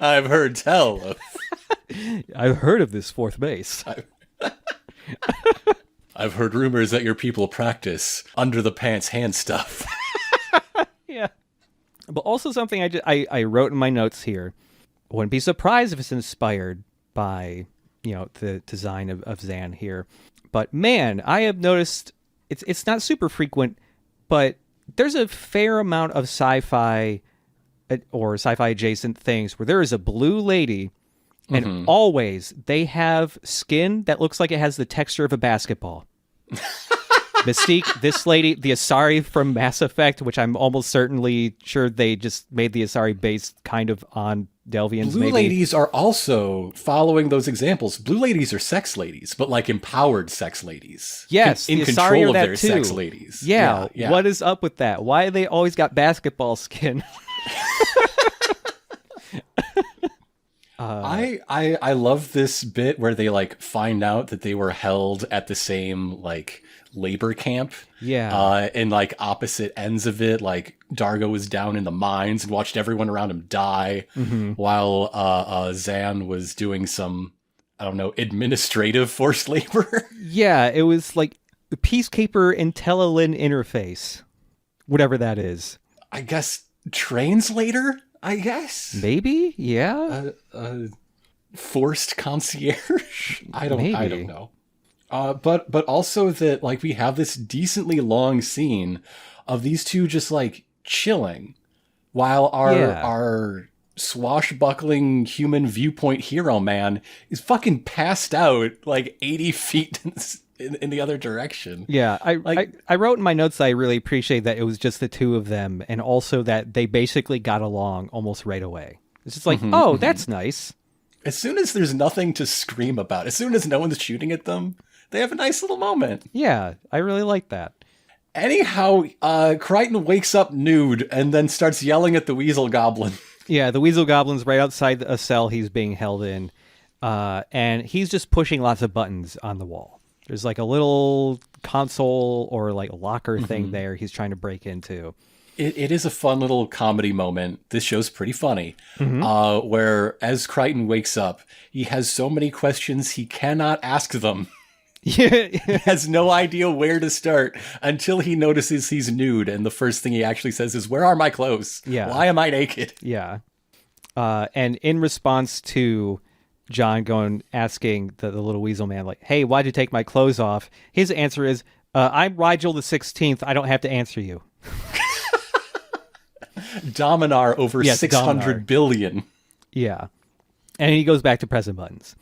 I've heard tell of. I've heard of this fourth base. I've heard rumors that your people practice under the pants hand stuff. Yeah. But also something I wrote in my notes here. I wouldn't be surprised if it's inspired by, the design of Zan here. But man, I have noticed it's not super frequent, but there's a fair amount of sci-fi or sci-fi adjacent things where there is a blue lady and always they have skin that looks like it has the texture of a basketball. Mystique, this lady, the Asari from Mass Effect, which I'm almost certainly sure they just made the Asari based kind of on Delvians. Blue ladies are also following those examples. Blue ladies are sex ladies, but like empowered sex ladies. Yes, in control of their sex ladies. Yeah. What is up with that? Why do they always got basketball skin? I love this bit where they like find out that they were held at the same like labor camp. Yeah. And like opposite ends of it, like Dargo was down in the mines and watched everyone around him die, while Zan was doing some, I don't know, administrative forced labor. Yeah, it was like the Peacekeeper IntelliLin interface, whatever that is. I guess translator. I guess. Maybe? Yeah? Forced concierge? I don't know. But also that, like, we have this decently long scene of these two just, like, chilling while our swashbuckling human viewpoint hero man is fucking passed out like 80 feet in the other direction. Yeah, I wrote in my notes that I really appreciate that it was just the two of them, and also that they basically got along almost right away. It's just like, that's nice. As soon as there's nothing to scream about, as soon as no one's shooting at them, they have a nice little moment. Yeah, I really like that. Anyhow, Crichton wakes up nude and then starts yelling at the Weasel Goblin. Yeah, the Weasel Goblin's right outside a cell he's being held in, and he's just pushing lots of buttons on the wall. There's like a little console or like locker thing there he's trying to break into. It is a fun little comedy moment. This show's pretty funny, where as Crichton wakes up, he has so many questions he cannot ask them. Yeah. He has no idea where to start until he notices he's nude, and the first thing he actually says is, "Where are my clothes? Yeah. Why am I naked?" Yeah. And in response to John asking the little weasel man, like, "Hey, why'd you take my clothes off?" His answer is, "I'm Rigel the 16th. I don't have to answer you." Dominar over 600 billion. Yeah. And he goes back to pressing buttons.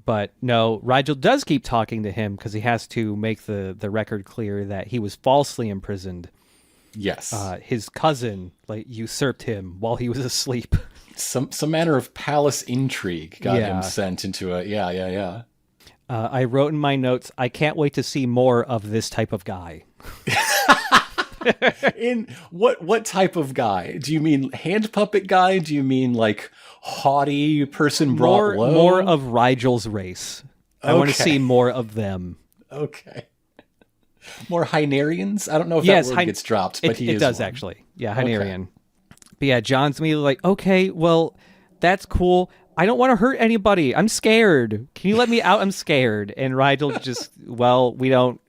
But no, Rigel does keep talking to him because he has to make the record clear that he was falsely imprisoned. Yes. His cousin usurped him while he was asleep. Some manner of palace intrigue got him sent into a... Yeah. I wrote in my notes, I can't wait to see more of this type of guy. In what type of guy? Do you mean hand puppet guy? Do you mean like haughty person brought low? More of Rigel's race. I want to see more of them. Okay. More Hynerians? I don't know if that word gets dropped, but it does one. Actually. Yeah, Hynerian. Okay. But yeah, John's immediately like, okay, well, that's cool. I don't want to hurt anybody. I'm scared. Can you let me out? I'm scared. And Rigel just, well, we don't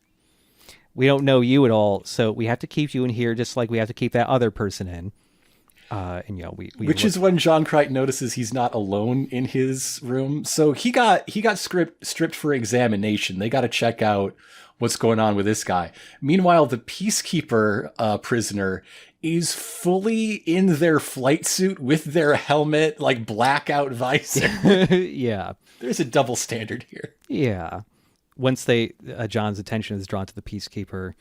know you at all, so we have to keep you in here just like we have to keep that other person in. Which is when John Crichton notices he's not alone in his room. So he got stripped for examination. They got to check out what's going on with this guy. Meanwhile, the Peacekeeper prisoner is fully in their flight suit with their helmet, like blackout visor. Yeah. There's a double standard here. Yeah. Once John's attention is drawn to the Peacekeeper,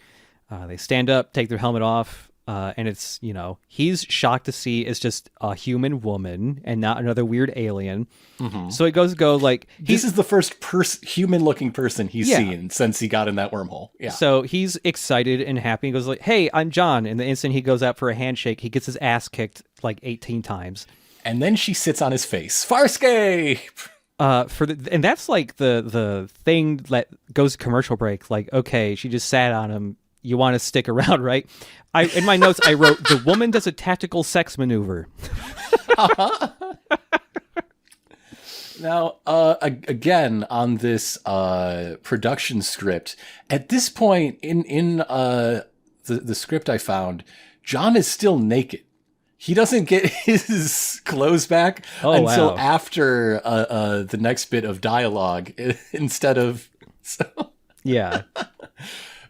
they stand up, take their helmet off, and it's, he's shocked to see it's just a human woman and not another weird alien. Mm-hmm. So he goes like... This is the first human-looking person he's seen since he got in that wormhole. Yeah. So he's excited and happy. He goes like, "Hey, I'm John." And the instant he goes out for a handshake, he gets his ass kicked like 18 times. And then she sits on his face. Farscape! And that's like the thing that goes to commercial break. Like, okay, she just sat on him. You want to stick around, right? In my notes, I wrote, "The woman does a tactical sex maneuver." Now, again, on this production script, at this point in the script I found, John is still naked. He doesn't get his clothes back until after the next bit of dialogue instead of... So. Yeah.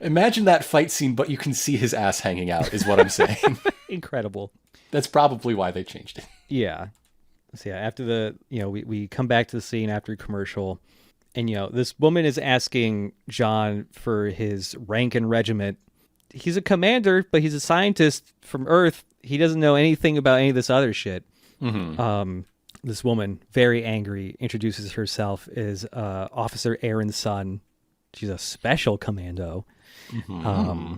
Imagine that fight scene, but you can see his ass hanging out, is what I'm saying. Incredible. That's probably why they changed it. Yeah. So yeah, after we come back to the scene after commercial, and this woman is asking John for his rank and regiment. He's a commander, but he's a scientist from Earth. He doesn't know anything about any of this other shit. Mm-hmm. This woman, very angry, introduces herself as Officer Aaron's son. She's a special commando. Mm-hmm.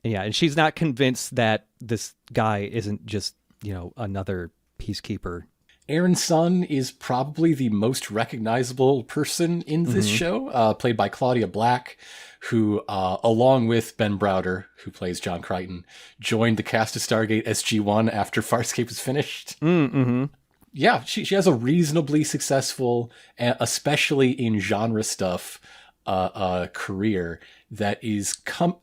And she's not convinced that this guy isn't just, another peacekeeper. Aaron's son is probably the most recognizable person in this show, played by Claudia Black, who, along with Ben Browder, who plays John Crichton, joined the cast of Stargate SG-1 after Farscape was finished. Mm-hmm. Yeah, she has a reasonably successful, especially in genre stuff, career. that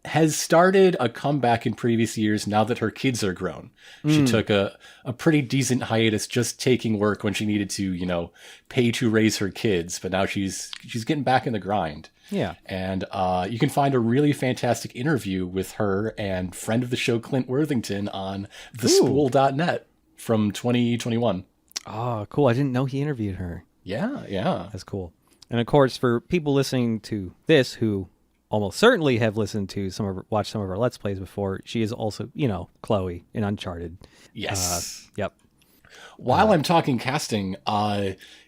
has started a comeback in previous years now that her kids are grown. She took a pretty decent hiatus just taking work when she needed to, you know, pay to raise her kids, but now she's getting back in the grind. Yeah. And you can find a really fantastic interview with her and friend of the show Clint Worthington on thespool.net from 2021. Oh, cool. I didn't know he interviewed her. Yeah. That's cool. And of course, for people listening to this who almost certainly have listened to watched some of our Let's Plays before, she is also, you know, Chloe in Uncharted. Yes. Yep. While I'm talking casting,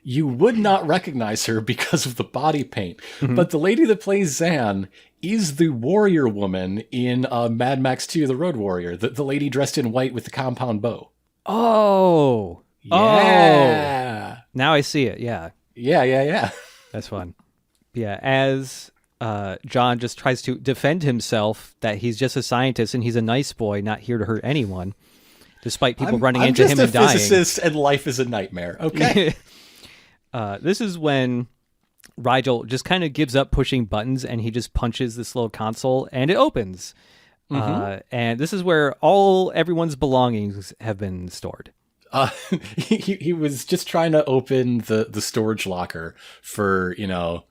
you would not recognize her because of the body paint, but the lady that plays Zan is the warrior woman in Mad Max 2: The Road Warrior, the lady dressed in white with the compound bow. Oh. Yeah. Oh. Now I see it. Yeah. Yeah. That's fun. Yeah, as John just tries to defend himself that he's just a scientist and he's a nice boy, not here to hurt anyone, despite people running into him and dying. I'm just a physicist and life is a nightmare, okay? This is when Rigel just kind of gives up pushing buttons and he just punches this little console and it opens. And this is where everyone's belongings have been stored. He was just trying to open the storage locker for, you know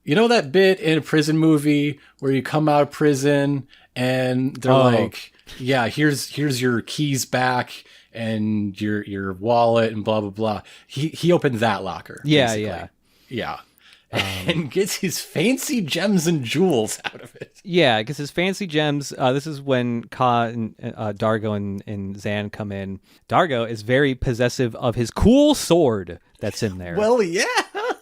that bit in a prison movie where you come out of prison and they're like, yeah, here's your keys back and your wallet and blah, blah, blah. He opened that locker. Yeah. And gets his fancy gems and jewels out of it. Yeah, because his fancy gems, this is when Ka and Dargo and Zan come in. Dargo is very possessive of his cool sword that's in there. Well, yeah.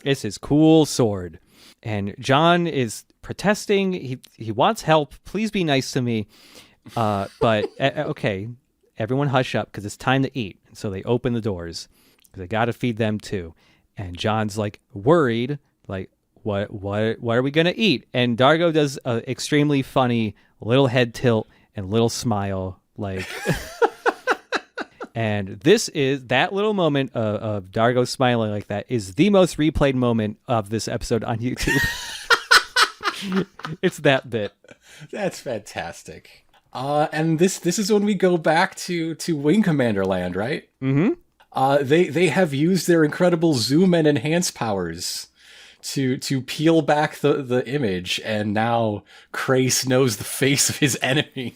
It's his cool sword. And John is protesting. He wants help. Please be nice to me. But, okay, everyone hush up because it's time to eat. And so they open the doors because they got to feed them too. And John's like worried. Like, what are we going to eat? And Dargo does an extremely funny little head tilt and little smile. Like, and this is that little moment of Dargo smiling like that is the most replayed moment of this episode on YouTube. It's that bit. That's fantastic. And this is when we go back to Wing Commander Land, right? Mm-hmm. They have used their incredible zoom and enhance powers to peel back the image, and now Krace knows the face of his enemy.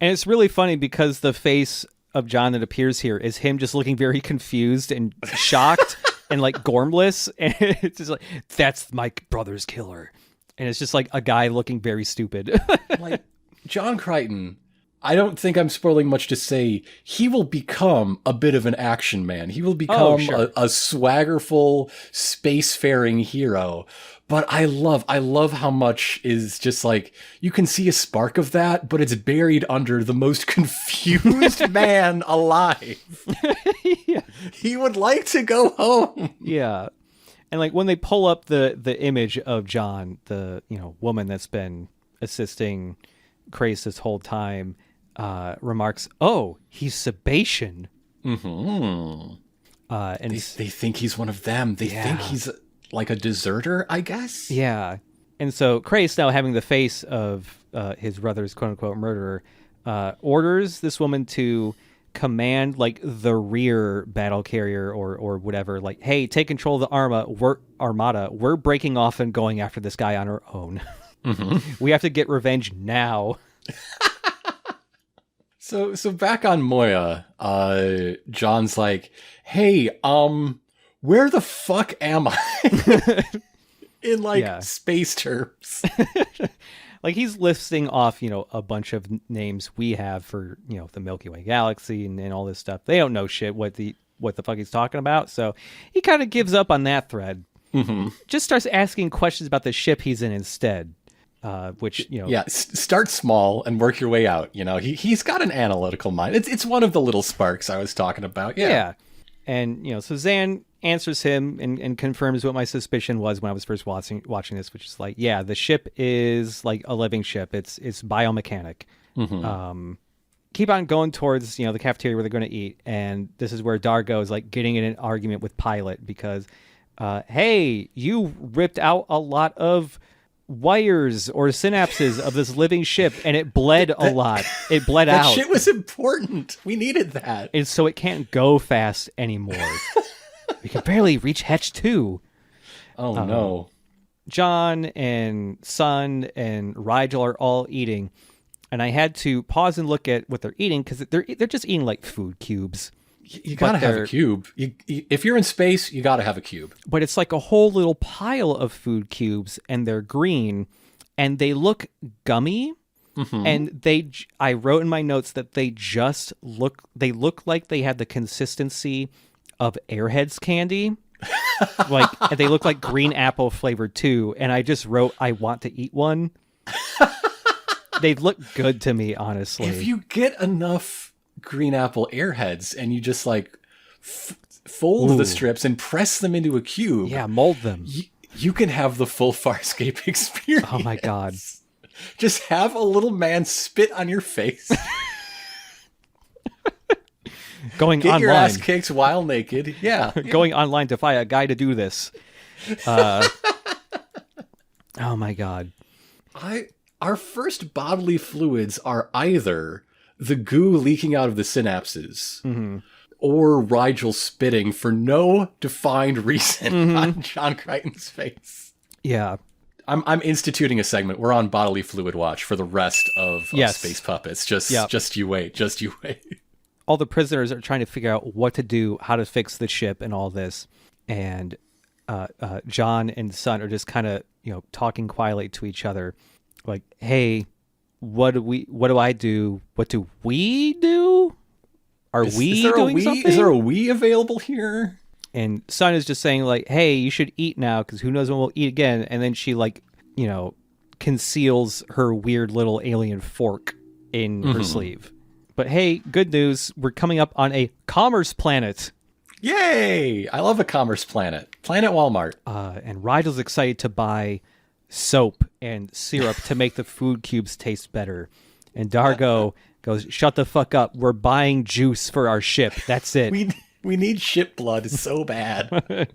And it's really funny because the face of John that appears here is him just looking very confused and shocked and like gormless, and it's just like, that's my brother's killer. And it's just like a guy looking very stupid. Like, John Crichton, I don't think I'm spoiling much to say, he will become a bit of an action man. He will become a swaggerful, spacefaring hero. But I love how much is just like, you can see a spark of that, but it's buried under the most confused man alive. Yeah. He would like to go home. Yeah. And like when they pull up the image of John, the woman that's been assisting Krace this whole time, remarks, "Oh, he's Sebastian." Mm-hmm. And they think he's one of them. They think he's like a deserter, I guess. Yeah. And so Krace, now having the face of his brother's quote unquote murderer, orders this woman to command like the rear battle carrier or whatever, like, hey, take control of the armada. We're breaking off and going after this guy on our own. Mm-hmm. We have to get revenge now. So back on Moya, John's like, hey, where the fuck am I? In like space terms. Like he's listing off, a bunch of names we have for, the Milky Way galaxy and all this stuff. They don't know shit what the fuck he's talking about. So he kind of gives up on that thread. Mm-hmm. Just starts asking questions about the ship he's in instead. Which, start small and work your way out. He's got an analytical mind. It's one of the little sparks I was talking about. Yeah. And, so Zan answers him and confirms what my suspicion was when I was first watching this, which is like, yeah, the ship is like a living ship. It's biomechanic. Mm-hmm. Keep on going towards, the cafeteria where they're going to eat. And this is where Dargo is like getting in an argument with Pilot because, hey, you ripped out a lot of wires or synapses of this living ship, and it bled a lot. It bled out. That shit was important. We needed that. And so it can't go fast anymore. We can barely reach Hatch 2. Oh, no. John and Sun and Rigel are all eating. And I had to pause and look at what they're eating because they're just eating like food cubes. You gotta have a cube. If you're in space, you gotta have a cube. But it's like a whole little pile of food cubes, and they're green, and they look gummy. Mm-hmm. And I wrote in my notes that they look like they had the consistency of Airheads candy. Like they look like green apple flavored too. And I just wrote, I want to eat one. They look good to me, honestly. If you get enough green apple Airheads and you just like fold the strips and press them into a cube. Yeah, mold them. You can have the full Farscape experience. Oh my God. Just have a little man spit on your face. Get online. Your ass kicked while naked. Yeah. Going online to find a guy to do this. Oh my God. Our first bodily fluids are either the goo leaking out of the synapses or Rigel spitting for no defined reason on John Crichton's face. Yeah. I'm instituting a segment. We're on bodily fluid watch for the rest of Space Puppets. Just you wait. Just you wait. All the prisoners are trying to figure out what to do, how to fix the ship and all this. And John and Sun are just kind of, talking quietly to each other. Like, hey, what do I do? What do we do? Is there a we available here? And Sun is just saying like, hey, you should eat now because who knows when we'll eat again. And then she conceals her weird little alien fork in her sleeve. But hey, good news. We're coming up on a commerce planet. Yay! I love a commerce planet. Planet Walmart. And Rigel's excited to buy soap and syrup to make the food cubes taste better. And Dargo goes, shut the fuck up. We're buying juice for our ship. That's it. We need ship blood so bad.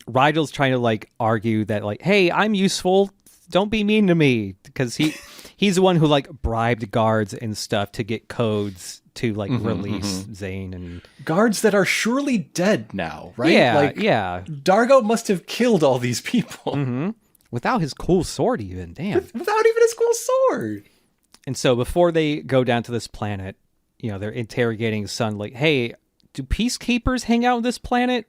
Rigel's trying to argue that hey, I'm useful. Don't be mean to me. Because he's the one who bribed guards and stuff to get codes to release Zane and guards that are surely dead now, right? Yeah. Dargo must have killed all these people. Without his cool sword even, damn. Without even his cool sword. And so before they go down to this planet, they're interrogating Sun hey, do peacekeepers hang out on this planet?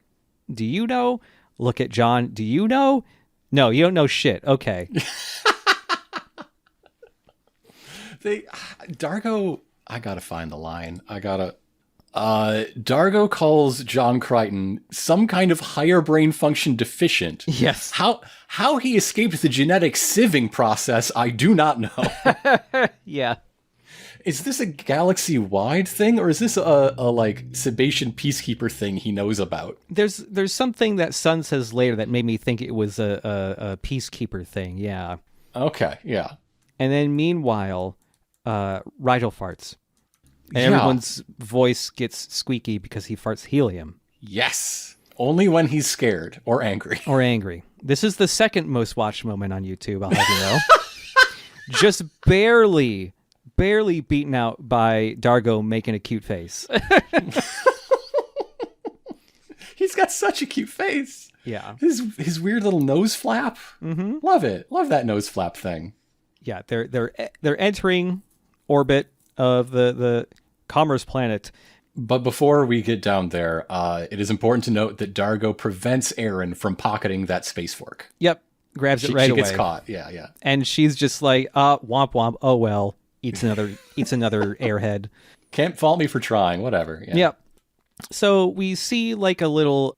Do you know? Look at John. Do you know? No, you don't know shit. Okay. Dargo, I gotta find the line. Dargo calls John Crichton some kind of higher brain function deficient. Yes. How he escaped the genetic sieving process, I do not know. Yeah. Is this a galaxy-wide thing, or is this a Sebastian peacekeeper thing he knows about? There's something that Sun says later that made me think it was a peacekeeper thing, yeah. Okay, yeah. And then meanwhile, Rigel farts. And everyone's voice gets squeaky because he farts helium. Yes. Only when he's scared or angry. This is the second most watched moment on YouTube, I'll have you know. Just barely beaten out by Dargo making a cute face. He's got such a cute face. Yeah. His weird little nose flap. Mm-hmm. Love it. Love that nose flap thing. Yeah, they're entering orbit of the commerce planet. But before we get down there, it is important to note that Dargo prevents Aaron from pocketing that space fork. Yep. Grabs it right away. She gets caught. Yeah. And she's just like, womp womp, oh well. Eats another airhead. Can't fault me for trying, whatever. Yeah. Yep. So we see a little,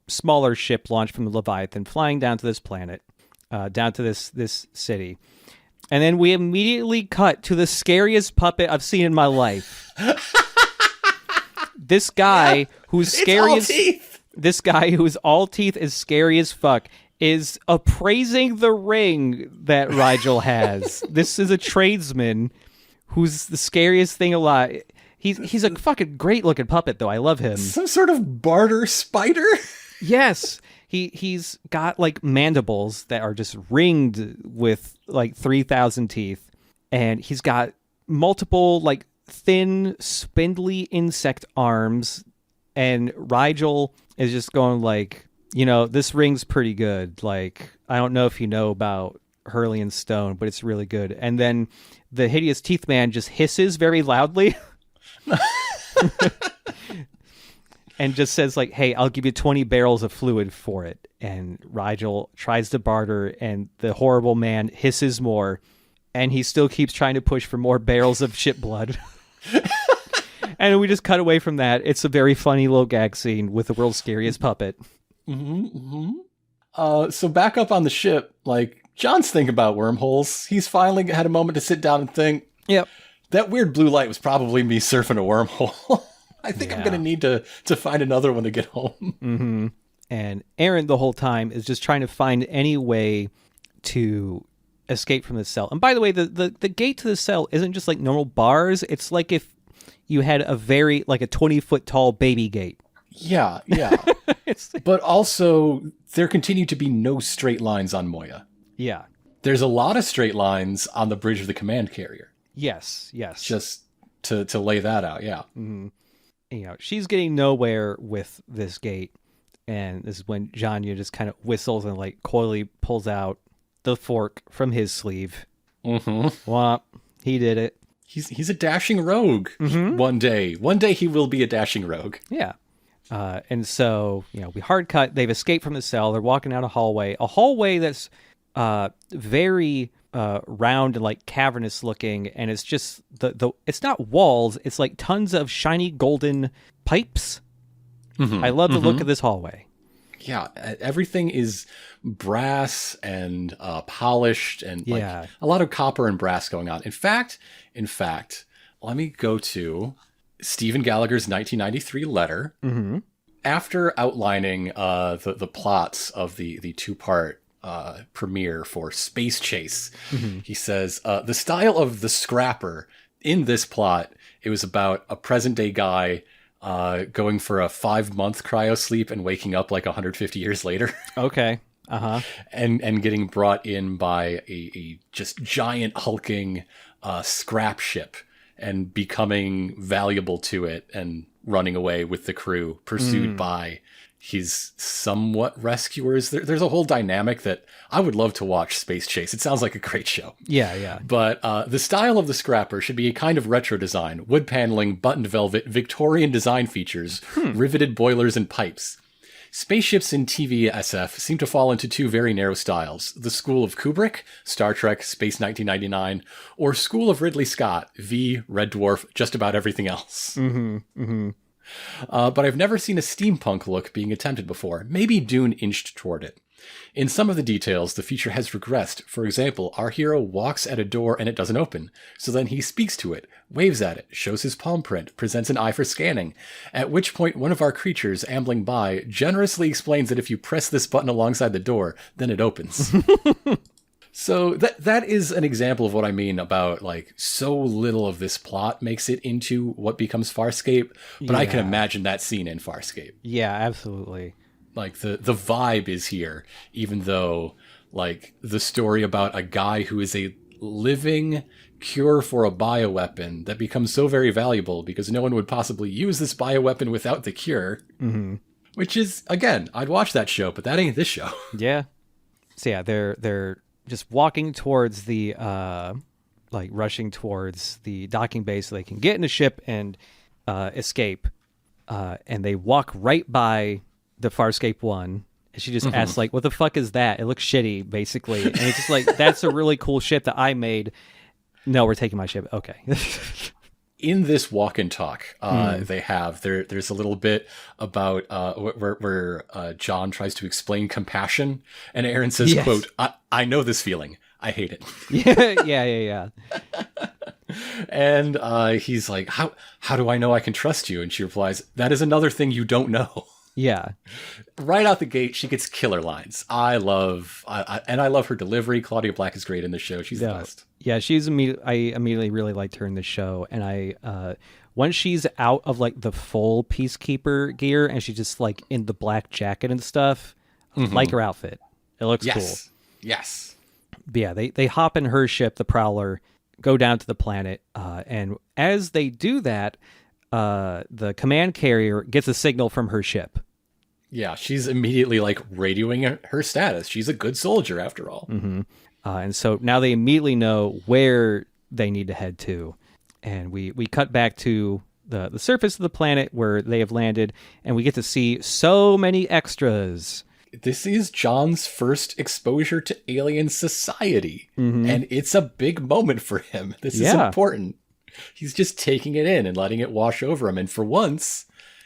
smaller ship launched from the Leviathan flying down to this planet, down to this city. And then we immediately cut to the scariest puppet I've seen in my life. This guy who's scary as teeth. This guy who's all teeth is scary as fuck is appraising the ring that Rigel has. This is a tradesman who's the scariest thing alive. He's a fucking great looking puppet though. I love him. Some sort of barter spider? Yes. He's got like mandibles that are just ringed with like 3,000 teeth, and he's got multiple like thin, spindly insect arms, and Rigel is just going like, this ring's pretty good. Like, I don't know if you know about Hurley Stone, but it's really good. And then the hideous teeth man just hisses very loudly and just says like, hey, I'll give you 20 barrels of fluid for it. And Rigel tries to barter, and the horrible man hisses more, and he still keeps trying to push for more barrels of shit blood. And we just cut away from that. It's a very funny little gag scene with the world's scariest puppet. So back up on the ship, like, John's thinking about wormholes. He's finally had a moment to sit down and think, yep, that weird blue light was probably me surfing a wormhole. I think I'm going to need to find another one to get home. And Aaron the whole time is just trying to find any way to escape from the cell. And by the way, the gate to the cell isn't just like normal bars. It's like if you had a 20-foot tall baby gate. Yeah. But also, there continue to be no straight lines on Moya. Yeah. There's a lot of straight lines on the bridge of the command carrier. Yes. Just to lay that out, yeah. Mm-hmm. She's getting nowhere with this gate, and this is when Janya just kind of whistles and like coyly pulls out the fork from his sleeve. Womp. He did it. He's a dashing rogue. One day he will be a dashing rogue. Yeah. And so, we hard cut. They've escaped from the cell. They're walking down a hallway that's very round and like cavernous looking, and it's just the it's not walls. It's like tons of shiny golden pipes. I love the look of this hallway. Yeah, everything is brass and polished, and like a lot of copper and brass going on. In fact, let me go to Stephen Gallagher's 1993 letter. After outlining the plots of the two-part premiere for Space Chase, he says, the style of the Scrapper in this plot, it was about a present-day guy going for a 5-month cryo sleep and waking up like 150 years later. Okay. And getting brought in by a just giant hulking scrap ship and becoming valuable to it and running away with the crew, pursued by his somewhat rescuers. There's a whole dynamic that I would love to watch Space Chase. It sounds like a great show. Yeah. But the style of the Scrapper should be a kind of retro design, wood paneling, buttoned velvet, Victorian design features, riveted boilers and pipes. Spaceships in TV SF seem to fall into two very narrow styles: the school of Kubrick, Star Trek, Space 1999, or school of Ridley Scott, V, Red Dwarf, just about everything else. But I've never seen a steampunk look being attempted before. Maybe Dune inched toward it. In some of the details, the feature has regressed. For example, our hero walks at a door and it doesn't open. So then he speaks to it, waves at it, shows his palm print, presents an eye for scanning. At which point, one of our creatures ambling by generously explains that if you press this button alongside the door, then it opens. So that is an example of what I mean about, like, so little of this plot makes it into what becomes Farscape. But I can imagine that scene in Farscape. Yeah, absolutely. Like, the vibe is here, even though, like, the story about a guy who is a living cure for a bioweapon that becomes so very valuable because no one would possibly use this bioweapon without the cure. Which is, again, I'd watch that show, but that ain't this show. Yeah. So yeah, they're just walking towards the rushing towards the docking bay so they can get in the ship and escape. And they walk right by the Farscape 1. And she just asks, like, what the fuck is that? It looks shitty, basically. And it's just like, that's a really cool ship that I made. No, we're taking my ship. Okay. In this walk and talk, there's a little bit about where John tries to explain compassion, and Aaron says, quote, I know this feeling. I hate it. Yeah. And he's like, how do I know I can trust you? And she replies, that is another thing you don't know. Yeah. Right out the gate, she gets killer lines. I love her delivery. Claudia Black is great in the show. She's the best. Yeah, I immediately really liked her in the show. And I once she's out of like the full Peacekeeper gear and she's just like in the black jacket and stuff, Like her outfit. It looks cool. Yes. But yeah, they hop in her ship, the Prowler, go down to the planet, and as they do that, the command carrier gets a signal from her ship. Yeah, she's immediately like radioing her status. She's a good soldier after all. Mm-hmm. And so now they immediately know where they need to head to. And we cut back to the surface of the planet where they have landed, and we get to see so many extras. This is John's first exposure to alien society, and it's a big moment for him. This is important. He's just taking it in and letting it wash over him. And for once,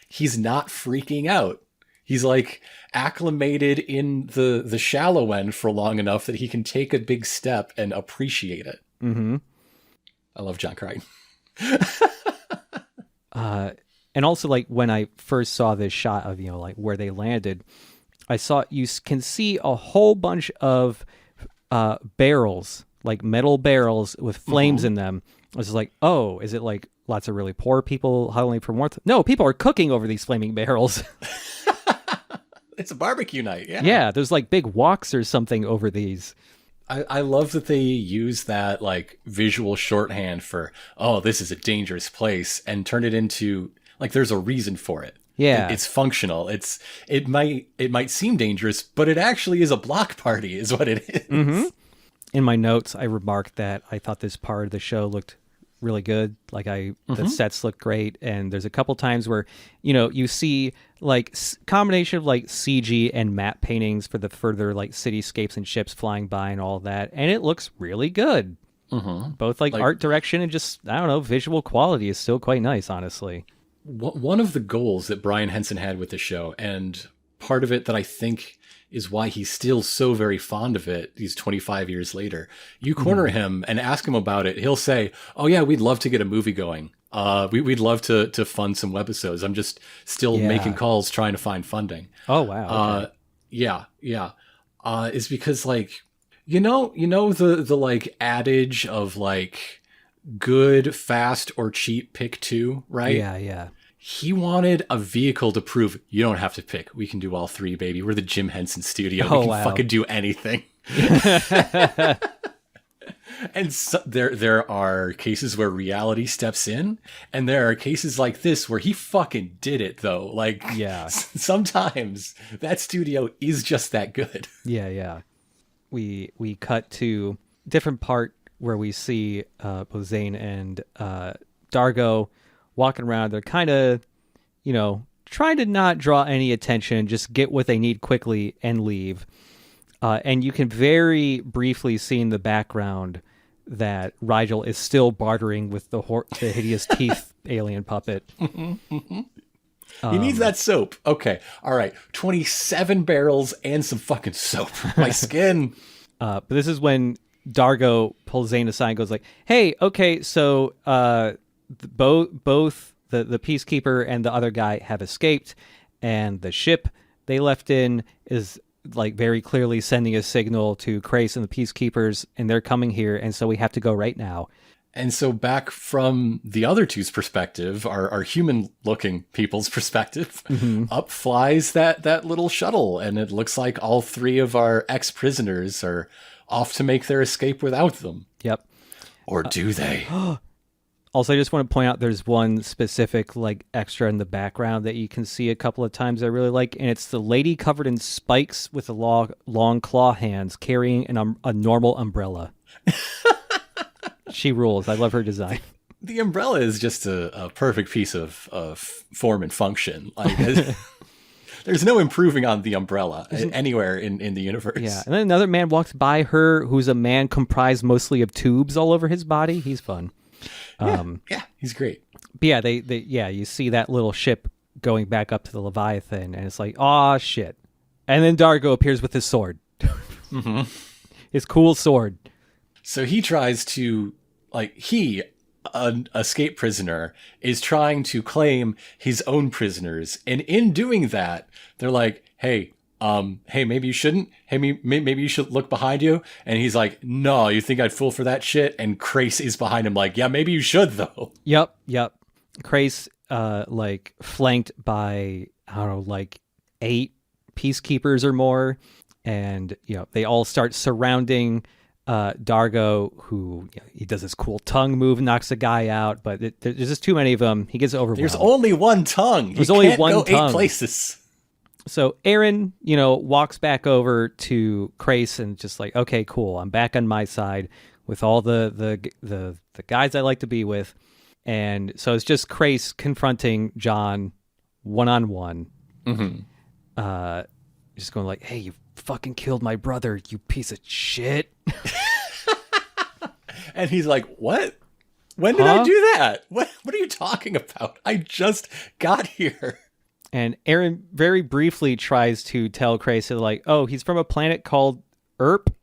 he's not freaking out. He's like acclimated in the shallow end for long enough that he can take a big step and appreciate it. Mm-hmm. I love John Crichton. And also, like, when I first saw this shot of, like where they landed, you can see a whole bunch of barrels, like metal barrels with flames in them. I was like, oh, is it like lots of really poor people huddling for warmth? No, people are cooking over these flaming barrels. It's a barbecue night. Yeah, there's like big woks or something over these. I love that they use that like visual shorthand for, oh, this is a dangerous place, and turn it into like there's a reason for it. Yeah, it's functional. It might seem dangerous, but it actually is a block party, is what it is. Mm-hmm. In my notes, I remarked that I thought this part of the show looked really good. Like the sets look great, and there's a couple times where you see like combination of like CG and matte paintings for the further like cityscapes and ships flying by and all that, and it looks really good. Both like art direction and just, I don't know, visual quality is still quite nice, honestly. One of the goals that Brian Henson had with the show, and part of it that I think is why he's still so very fond of it these 25 years later, you corner him and ask him about it, he'll say, oh yeah, we'd love to get a movie going. We'd love to fund some webisodes. I'm just still making calls trying to find funding. Oh, wow. Okay. Yeah. Is because like, the like adage of like good, fast, or cheap, pick two, right? Yeah. He wanted a vehicle to prove you don't have to pick. We can do all three, baby. We're the Jim Henson studio. We can fucking do anything. And so there are cases where reality steps in, and there are cases like this where he fucking did it, though. Like, sometimes that studio is just that good. Yeah. We cut to different part where we see both Zane and Dargo walking around. They're kind of, trying to not draw any attention, just get what they need quickly and leave. And you can very briefly see in the background that Rigel is still bartering with the hideous teeth alien puppet. He needs that soap. Okay. All right. 27 barrels and some fucking soap. My skin. But this is when Dargo pulls Zane aside and goes like, hey, okay, so both the Peacekeeper and the other guy have escaped, and the ship they left in is like very clearly sending a signal to Krace and the Peacekeepers, and they're coming here, and so we have to go right now. And so back from the other two's perspective, our human-looking people's perspective, up flies that little shuttle, and it looks like all three of our ex-prisoners are off to make their escape without them. Yep. Or do they? Also, I just want to point out there's one specific like extra in the background that you can see a couple of times I really like, and it's the lady covered in spikes with the long claw hands carrying a normal umbrella. She rules. I love her design. The umbrella is just a perfect piece of form and function. Like, there's no improving on the umbrella anywhere in the universe. Yeah, and then another man walks by her who's a man comprised mostly of tubes all over his body. He's fun. Yeah, he's great. But yeah, you see that little ship going back up to the Leviathan, and it's like, aw, shit. And then Dargo appears with his sword. His cool sword. So he tries to, an escaped prisoner, is trying to claim his own prisoners. And in doing that, they're like, hey, maybe you shouldn't. Hey, maybe you should look behind you. And he's like, no, you think I'd fool for that shit? And Krace is behind him like, yeah, maybe you should, though. Yep. Krace, flanked by, I don't know, 8 peacekeepers or more. And, they all start surrounding Dargo, who he does this cool tongue move, knocks a guy out, but there's just too many of them. He gets overwhelmed. There's only one tongue. There's you only can't one go tongue. 8 places. So Aaron, walks back over to Crace and just like, okay, cool. I'm back on my side with all the guys I like to be with. And so it's just Crace confronting John one-on-one. Mm-hmm. Just going like, hey, you fucking killed my brother, you piece of shit. And he's like, what? When did I do that? What are you talking about? I just got here. And Aaron very briefly tries to tell Crace like, oh, he's from a planet called Erp.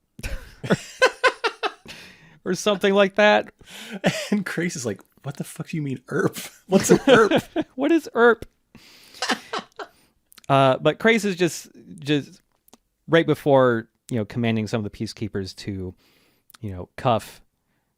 Or something like that. And Crace is like, what the fuck do you mean Erp? What's an Erp? What is Erp? But Crace is just right before, commanding some of the peacekeepers to, cuff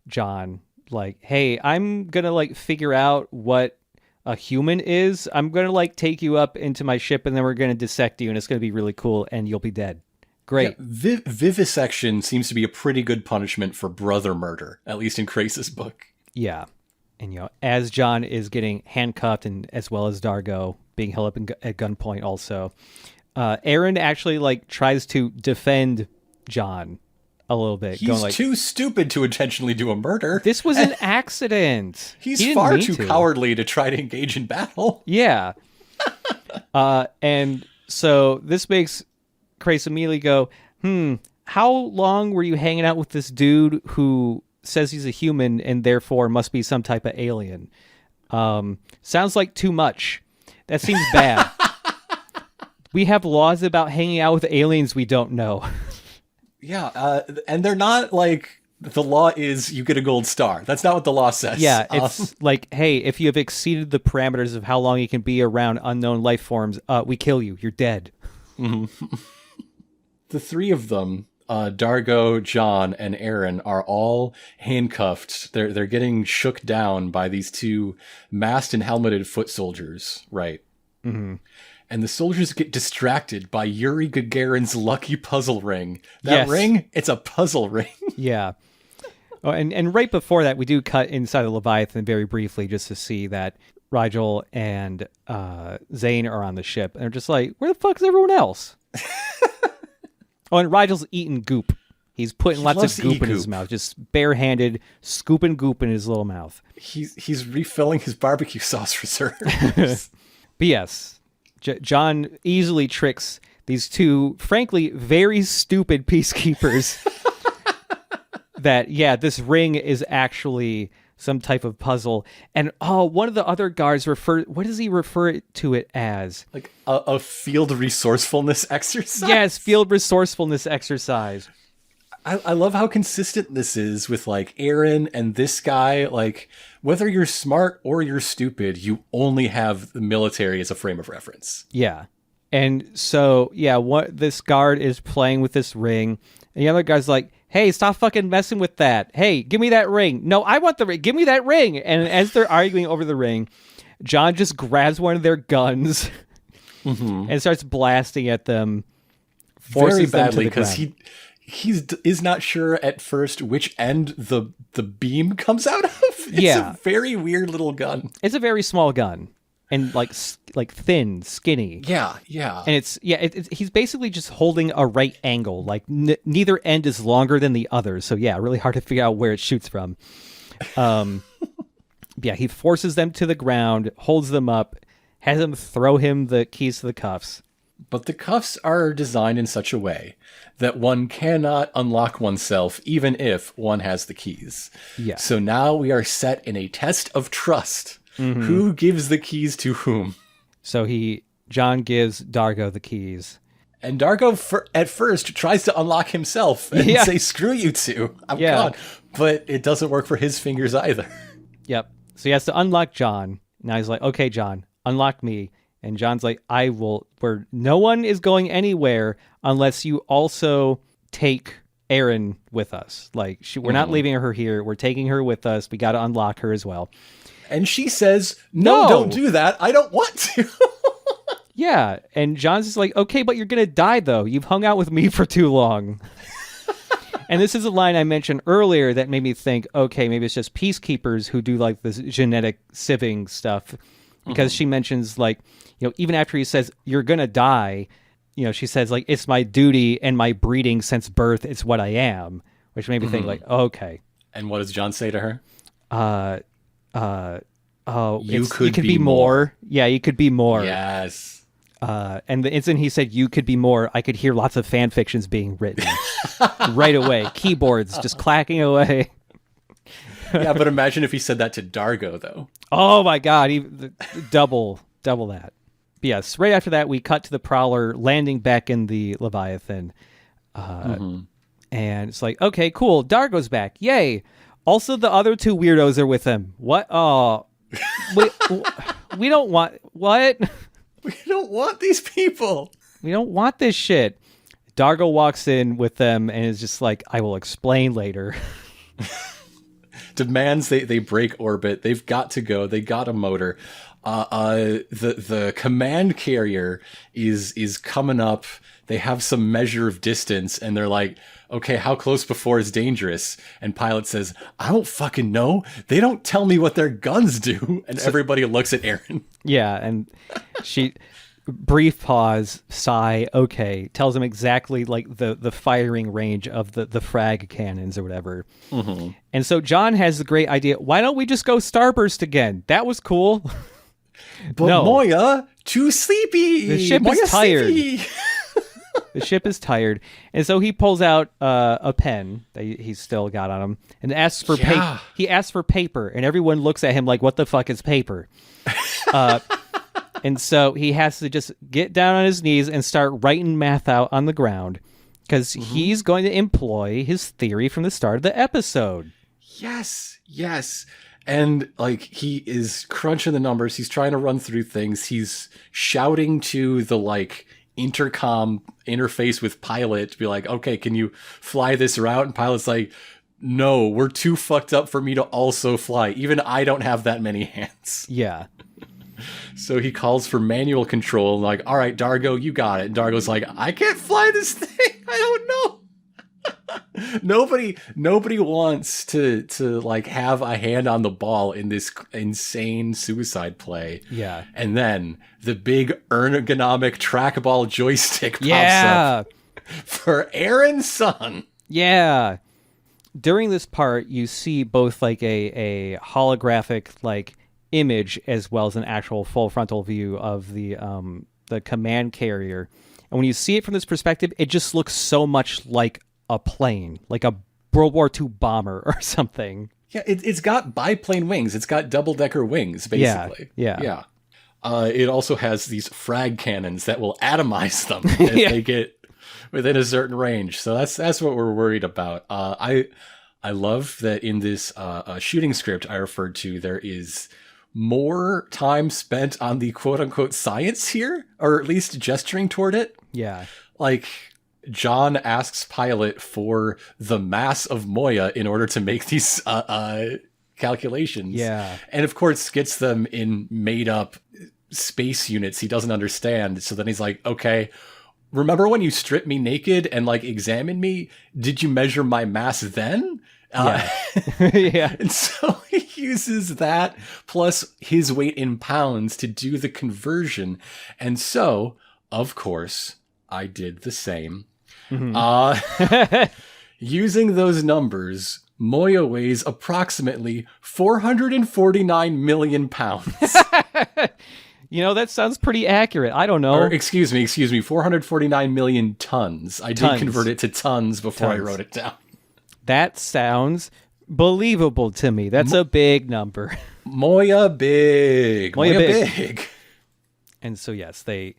John. Like, hey, I'm going to figure out what a human is. I'm going to take you up into my ship and then we're going to dissect you and it's going to be really cool and you'll be dead. Great. Yeah, vivisection seems to be a pretty good punishment for brother murder, at least in Crace's book. Yeah. And, as John is getting handcuffed and as well as Dargo being held up at gunpoint also, Aaron actually tries to defend John a little bit. He's too stupid to intentionally do a murder. This was an accident. He's far too cowardly to try to engage in battle. Yeah. And so this makes Crace immediately go, how long were you hanging out with this dude who says he's a human and therefore must be some type of alien? Sounds like too much. That seems bad. We have laws about hanging out with aliens we don't know. Yeah, and they're not the law is you get a gold star. That's not what the law says. Yeah, it's hey, if you have exceeded the parameters of how long you can be around unknown life forms, we kill you. You're dead. Mm-hmm. The 3 of them, Dargo, John, and Aaron, are all handcuffed. They're getting shook down by these 2 masked and helmeted foot soldiers, right? Mm-hmm. And the soldiers get distracted by Yuri Gagarin's lucky puzzle ring. That ring, it's a puzzle ring. Yeah. Oh, and right before that, we do cut inside the Leviathan very briefly just to see that Rigel and Zane are on the ship. And they're just like, where the fuck is everyone else? Oh, and Rigel's eating goop. He's putting lots of goop in his mouth, just barehanded, scooping goop in his little mouth. He's refilling his barbecue sauce reserves. But yes, John easily tricks these 2, frankly, very stupid peacekeepers that, this ring is actually some type of puzzle. And, one of the other guards what does he refer to it as? Like a field resourcefulness exercise? Yes, field resourcefulness exercise. I love how consistent this is with Aaron and this guy. Whether you're smart or you're stupid, you only have the military as a frame of reference. Yeah. And so, what this guard is playing with this ring, and the other guy's like, hey, stop fucking messing with that. Hey, give me that ring. No, I want the ring. Give me that ring. And as they're arguing over the ring, John just grabs one of their guns and starts blasting at them, very badly, because he is not sure at first which end the beam comes out of. It's a very weird little gun. It's a very small gun and thin, skinny. Yeah. And it's he's basically just holding a right angle. Neither end is longer than the other. So really hard to figure out where it shoots from. He forces them to the ground, holds them up, has them throw him the keys to the cuffs. But the cuffs are designed in such a way that one cannot unlock oneself even if one has the keys. Yeah. So now we are set in a test of trust. Mm-hmm. Who gives the keys to whom? So John gives Dargo the keys. And Dargo at first tries to unlock himself and say, screw you two. I'm gone. But it doesn't work for his fingers either. Yep. So he has to unlock John. Now he's like, okay, John, unlock me. And John's like, I will, where no one is going anywhere unless you also take Aaron with us. We're not leaving her here. We're taking her with us. We got to unlock her as well. And she says, no, don't do that. I don't want to. Yeah, and John's just like, okay, but you're going to die, though. You've hung out with me for too long. And this is a line I mentioned earlier that made me think, okay, maybe it's just peacekeepers who do like this genetic sieving stuff. Because she mentions, like, even after he says, you're going to die, she says, like, it's my duty and my breeding since birth. It's what I am. Which made me think, like, okay. And what does John say to her? You could be more. Yeah, you could be more. Yes. And the instant he said you could be more, I could hear lots of fan fictions being written right away. Keyboards just clacking away. Yeah, but imagine if he said that to Dargo, though. Oh my God, double that. But yes, right after that, we cut to the Prowler landing back in the Leviathan. And it's like, okay, cool. Dargo's back. Yay. Also, the other two weirdos are with him. What? Oh, we don't want... What? We don't want these people. We don't want this shit. Dargo walks in with them and is just like, I will explain later. Demands they break orbit. They've got to go. They got a motor. The command carrier is coming up. They have some measure of distance, and they're like, okay, how close before is dangerous? And Pilot says, I don't fucking know. They don't tell me what their guns do. And everybody looks at Aaron. Yeah, and she, brief pause, sigh, okay, tells him exactly like the firing range of the frag cannons or whatever. And so John has the great idea, why don't we just go starburst again? That was cool. But no. Moya, too sleepy. The ship is tired. The ship is tired. And so he pulls out a pen that he's still got on him and asks for paper. He asks for paper, and everyone looks at him like, what the fuck is paper? And so he has to just get down on his knees and start writing math out on the ground because he's going to employ his theory from the start of the episode. Yes. And like he is crunching the numbers. He's trying to run through things. He's shouting to the like intercom interface with Pilot to be like, okay, can you fly this route? And Pilot's like, no, we're too fucked up for me to also fly. Even I don't have that many hands. Yeah. So he calls for manual control, like, all right, Dargo, you got it. And Dargo's like, I can't fly this thing. I don't know. Nobody wants to like have a hand on the ball in this insane suicide play. Yeah. And then the big ergonomic trackball joystick pops up for Aaron's son. Yeah. During this part, you see both like a holographic like image as well as an actual full frontal view of the command carrier. And when you see it from this perspective, it just looks so much like a plane, like a World War II bomber or something. Yeah, it's got biplane wings. It's got double-decker wings, basically. Yeah. It also has these frag cannons that will atomize them as they get within a certain range. So that's what we're worried about. I love that in this shooting script I referred to, there is more time spent on the quote-unquote science here, or at least gesturing toward it. Yeah. Like, John asks Pilot for the mass of Moya in order to make these calculations. Yeah. And of course gets them in made up space units he doesn't understand. So then he's like, okay, remember when you stripped me naked and like examined me? Did you measure my mass then? Yeah. And so he uses that plus his weight in pounds to do the conversion. And so, of course, I did the same. Using those numbers, Moya weighs approximately 449 million pounds. That sounds pretty accurate. I don't know. Or, excuse me, 449 million tons. I did convert it to tons before I wrote it down. That sounds believable to me. That's a big number. Moya big. Moya big. And so, yes, they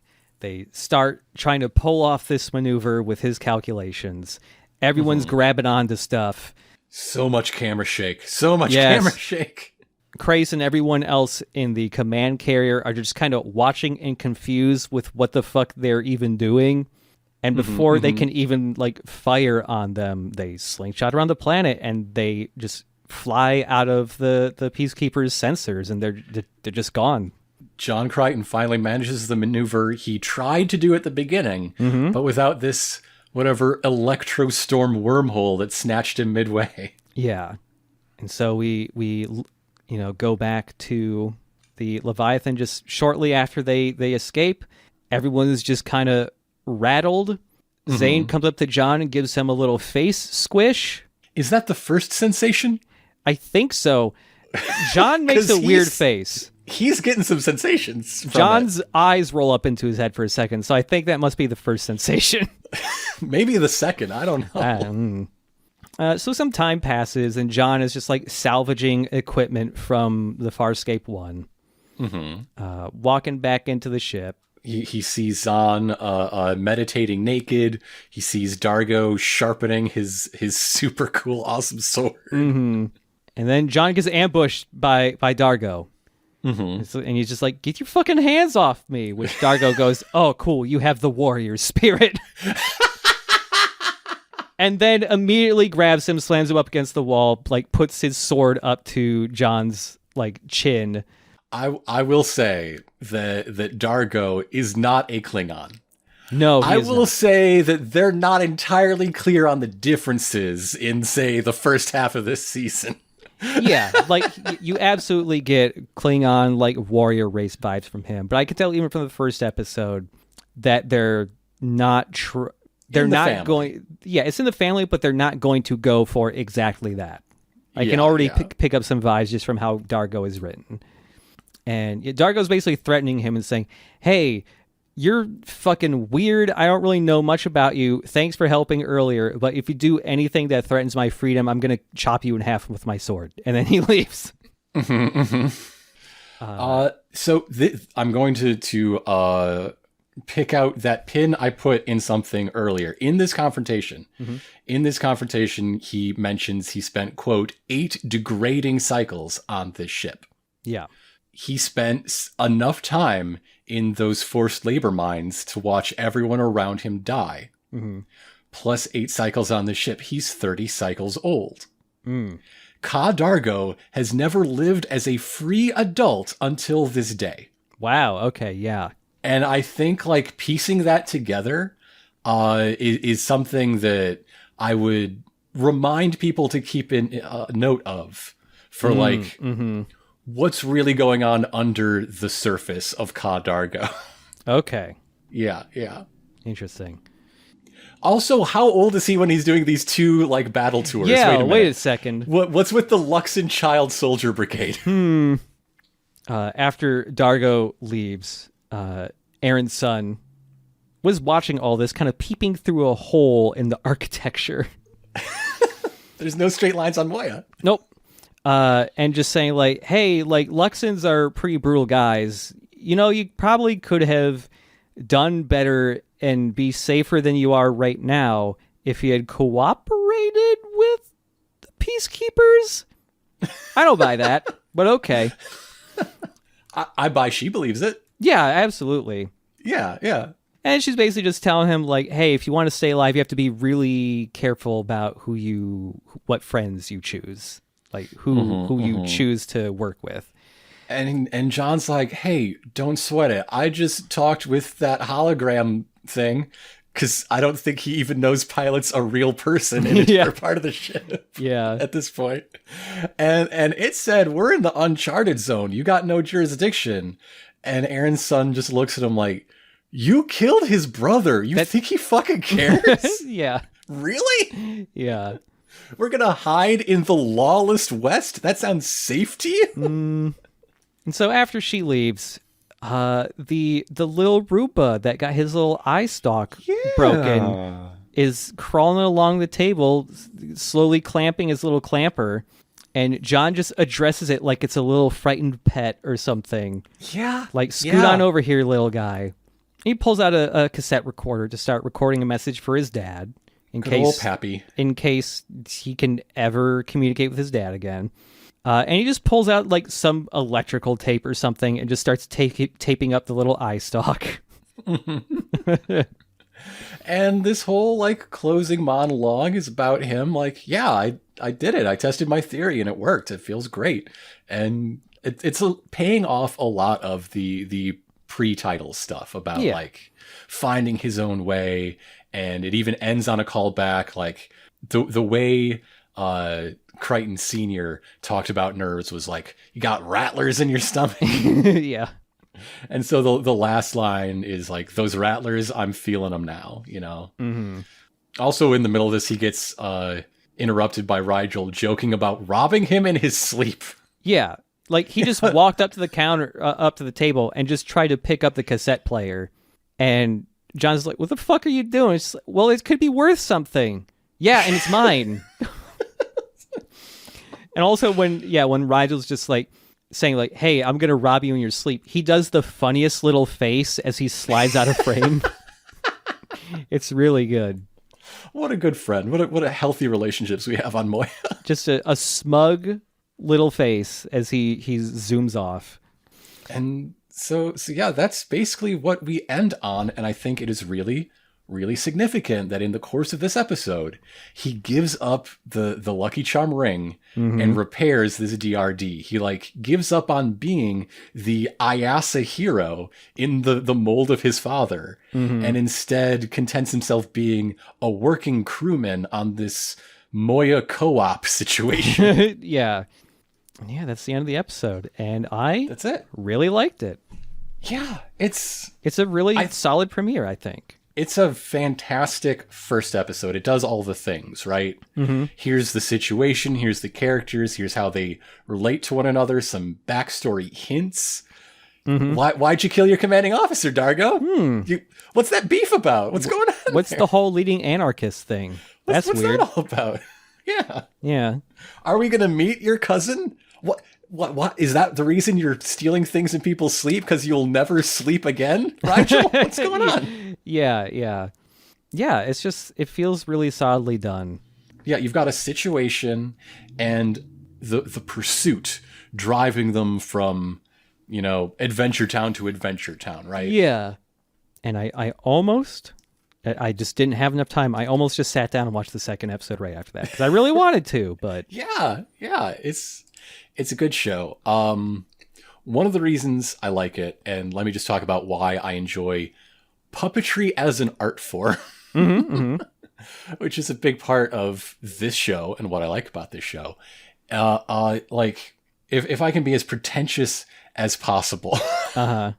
start trying to pull off this maneuver with his calculations. Everyone's grabbing onto stuff. So much camera shake. Camera shake. Crace and everyone else in the command carrier are just kind of watching and confused with what the fuck they're even doing. And before they can even like fire on them, they slingshot around the planet and they just fly out of the Peacekeeper's sensors and they're just gone. John Crichton finally manages the maneuver he tried to do at the beginning, but without this whatever electrostorm wormhole that snatched him midway. Yeah. And so we go back to the Leviathan just shortly after they escape. Everyone is just kind of rattled. Zane comes up to John and gives him a little face squish. Is that the first sensation? I think so. John makes a weird face. He's getting some sensations. John's eyes roll up into his head for a second, so I think that must be the first sensation. Maybe the second. I don't know. So some time passes, and John is just like salvaging equipment from the Farscape 1. Walking back into the ship. He sees Zahn meditating naked. He sees Dargo sharpening his super cool, awesome sword. And then John gets ambushed by Dargo. And he's just like, get your fucking hands off me. Which Dargo goes, oh, cool, you have the warrior spirit. And then immediately grabs him, slams him up against the wall, like puts his sword up to John's like chin. I will say that Dargo is not a Klingon. No, I will say that they're not entirely clear on the differences in, say, the first half of this season. Yeah, like you absolutely get Klingon like warrior race vibes from him, but I could tell even from the first episode that they're not they're not family. Going. Yeah, it's in the family, but they're not going to go for exactly that. I can already pick up some vibes just from how Dargo is written, and Dargo's basically threatening him and saying, "Hey, you're fucking weird. I don't really know much about you. Thanks for helping earlier, but if you do anything that threatens my freedom, I'm going to chop you in half with my sword." And then he leaves. So I'm going to pick out that pin I put in something earlier. In this confrontation, he mentions he spent, quote, 8 degrading cycles on this ship. Yeah. He spent enough time in those forced labor mines to watch everyone around him die. Plus 8 cycles on the ship. He's 30 cycles old. Ka Dargo has never lived as a free adult until this day. Wow. Okay. Yeah. And I think like piecing that together is something that I would remind people to keep in note of for what's really going on under the surface of Ka Dargo. Okay. Yeah. Interesting. Also, how old is he when he's doing these 2 like battle tours? Yeah, wait a second. What's with the Luxon Child Soldier Brigade? After Dargo leaves, Aaron's son was watching all this, kind of peeping through a hole in the architecture. There's no straight lines on Moya. Nope. And just saying like, hey, like Luxons are pretty brutal guys. You know, you probably could have done better and be safer than you are right now if you had cooperated with the peacekeepers. I don't buy that, but okay. I buy she believes it. Yeah, absolutely. Yeah. And she's basically just telling him like, hey, if you want to stay alive, you have to be really careful about what friends you choose. Like who you choose to work with. And John's like, hey, don't sweat it. I just talked with that hologram thing because I don't think he even knows Pilot's a real person in a different part of the ship. Yeah. At this point. And it said, we're in the uncharted zone. You got no jurisdiction. And Aaron's son just looks at him like, you killed his brother. You think he fucking cares? Yeah. Really? Yeah. We're going to hide in the lawless West? That sounds safe to you? And so after she leaves, the little Rupa that got his little eye stalk broken is crawling along the table, slowly clamping his little clamper. And John just addresses it like it's a little frightened pet or something. Yeah. Like, scoot on over here, little guy. He pulls out a cassette recorder to start recording a message for his dad. In case he can ever communicate with his dad again. And he just pulls out like some electrical tape or something and just starts taping up the little eye stalk. And this whole like closing monologue is about him like, yeah, I did it. I tested my theory and it worked. It feels great. And it's paying off a lot of the pre-title stuff about like finding his own way, and it even ends on a callback, like the way Crichton Sr. talked about nerves was like, you got rattlers in your stomach. Yeah. And so the last line is like, those rattlers, I'm feeling them now, you know? Mm-hmm. Also in the middle of this, he gets interrupted by Rigel joking about robbing him in his sleep. Yeah. Like, he just walked up to the counter, up to the table, and just tried to pick up the cassette player. And John's like, what the fuck are you doing? It's like, well, it could be worth something. Yeah, and it's mine. And also when Rigel's just like saying like, hey, I'm going to rob you in your sleep, he does the funniest little face as he slides out of frame. It's really good. What a good friend. What a healthy relationships we have on Moya. Just a smug little face as he zooms off. And so yeah, that's basically what we end on. And I think it is really, really significant that in the course of this episode, he gives up the Lucky Charm ring and repairs this DRD. He like gives up on being the Ayasa hero in the mold of his father, and instead contents himself being a working crewman on this Moya co-op situation. Yeah, that's the end of the episode, and that's it. Really liked it. Yeah, it's a really solid premiere, I think. It's a fantastic first episode. It does all the things, right? Here's the situation, here's the characters, here's how they relate to one another, some backstory hints. Why'd you kill your commanding officer, Dargo? What's that beef about? What's going on? What's there? the whole leading anarchist thing? That's weird. What's that all about? Yeah. Yeah. Are we going to meet your cousin? What is that the reason you're stealing things in people's sleep? Because you'll never sleep again, Rigel? What's going on? Yeah. It's just, it feels really solidly done. Yeah, you've got a situation and the pursuit driving them from, Adventure Town to Adventure Town, right? Yeah. And I just didn't have enough time. I almost just sat down and watched the second episode right after that because I really wanted to, but yeah, it's a good show. One of the reasons I like it, and let me just talk about why I enjoy puppetry as an art form, which is a big part of this show and what I like about this show. Like, if I can be as pretentious as possible, a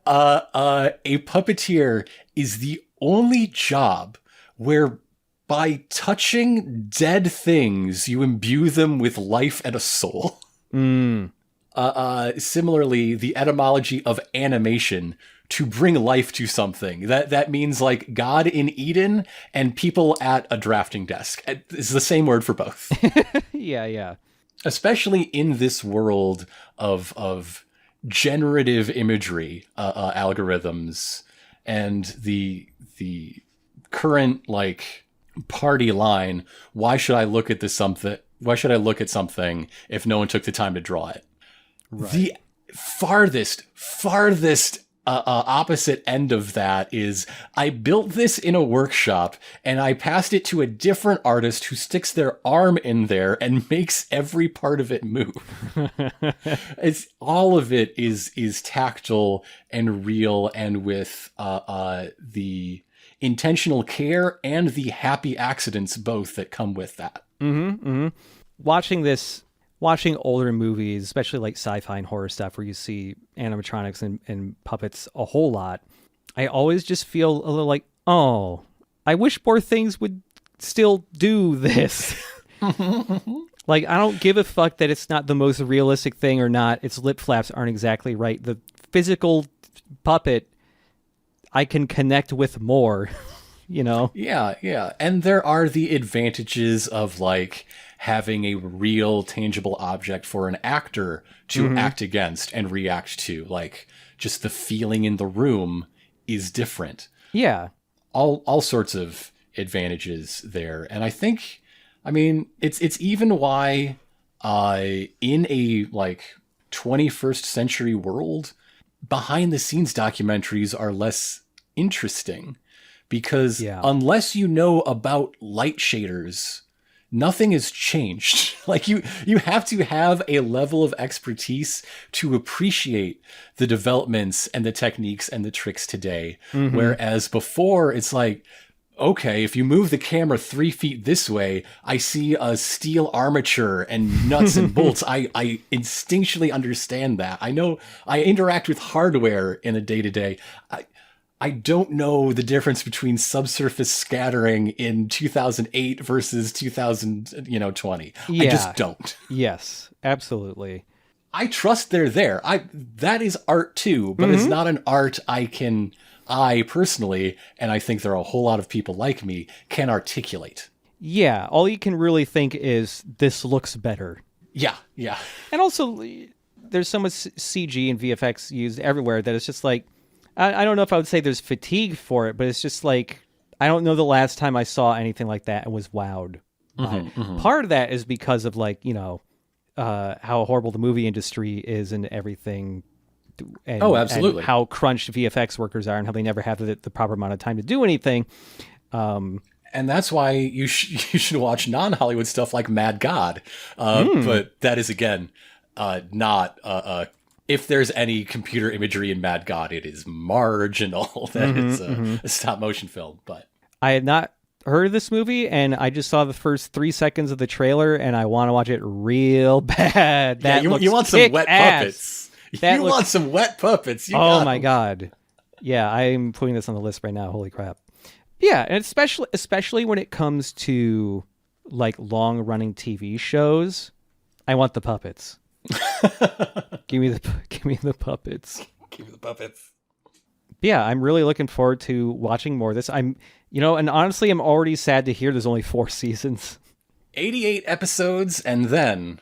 puppeteer is the only job where by touching dead things, you imbue them with life and a soul. Similarly, the etymology of animation, to bring life to something. That means like God in Eden and people at a drafting desk. It's the same word for both. Yeah. Especially in this world of generative imagery algorithms and the current like party line, why should I look at something if no one took the time to draw it? Right. The farthest opposite end of that is I built this in a workshop and I passed it to a different artist who sticks their arm in there and makes every part of it move. It's all of it is tactile and real, and with the intentional care and the happy accidents both that come with that. Watching older movies, especially like sci-fi and horror stuff where you see animatronics and puppets a whole lot, I always just feel a little like, oh, I wish more things would still do this. Like, I don't give a fuck that it's not the most realistic thing or not. Its lip flaps aren't exactly right. The physical puppet I can connect with more, Yeah. And there are the advantages of like having a real tangible object for an actor to act against and react to. Like, just the feeling in the room is different. Yeah. All sorts of advantages there. And I think, it's even why in a like 21st century world, behind the scenes documentaries are less interesting because unless you know about light shaders, nothing has changed. Like you have to have a level of expertise to appreciate the developments and the techniques and the tricks today. Whereas before it's like, okay, if you move the camera 3 feet this way, I see a steel armature and nuts and bolts. I instinctually understand that. I know I interact with hardware in a day-to-day. I don't know the difference between subsurface scattering in 2008 versus 2020. Yeah. I just don't. Yes, absolutely. I trust they're there. That is art too, but it's not an art I personally, and I think there are a whole lot of people like me, can articulate. Yeah, all you can really think is, this looks better. Yeah. And also, there's so much CG and VFX used everywhere that it's just like, I don't know if I would say there's fatigue for it, but it's just like, I don't know the last time I saw anything like that and was wowed. Part of that is because of like, how horrible the movie industry is and everything. And, absolutely. And how crunched VFX workers are and how they never have the proper amount of time to do anything. And that's why you should watch non-Hollywood stuff like Mad God. But that is, again, not... if there's any computer imagery in Mad God, it is marginal. That is a stop-motion film. But I had not heard of this movie, and I just saw the first 3 seconds of the trailer, and I want to watch it real bad. You want some wet puppets. Want some wet puppets. Oh my God. Yeah, I'm putting this on the list right now. Holy crap. Yeah, and especially when it comes to like long-running TV shows, I want the puppets. Give me the puppets. Give me the puppets. Yeah, I'm really looking forward to watching more of this. And honestly, I'm already sad to hear there's only 4 seasons. 88 episodes, and then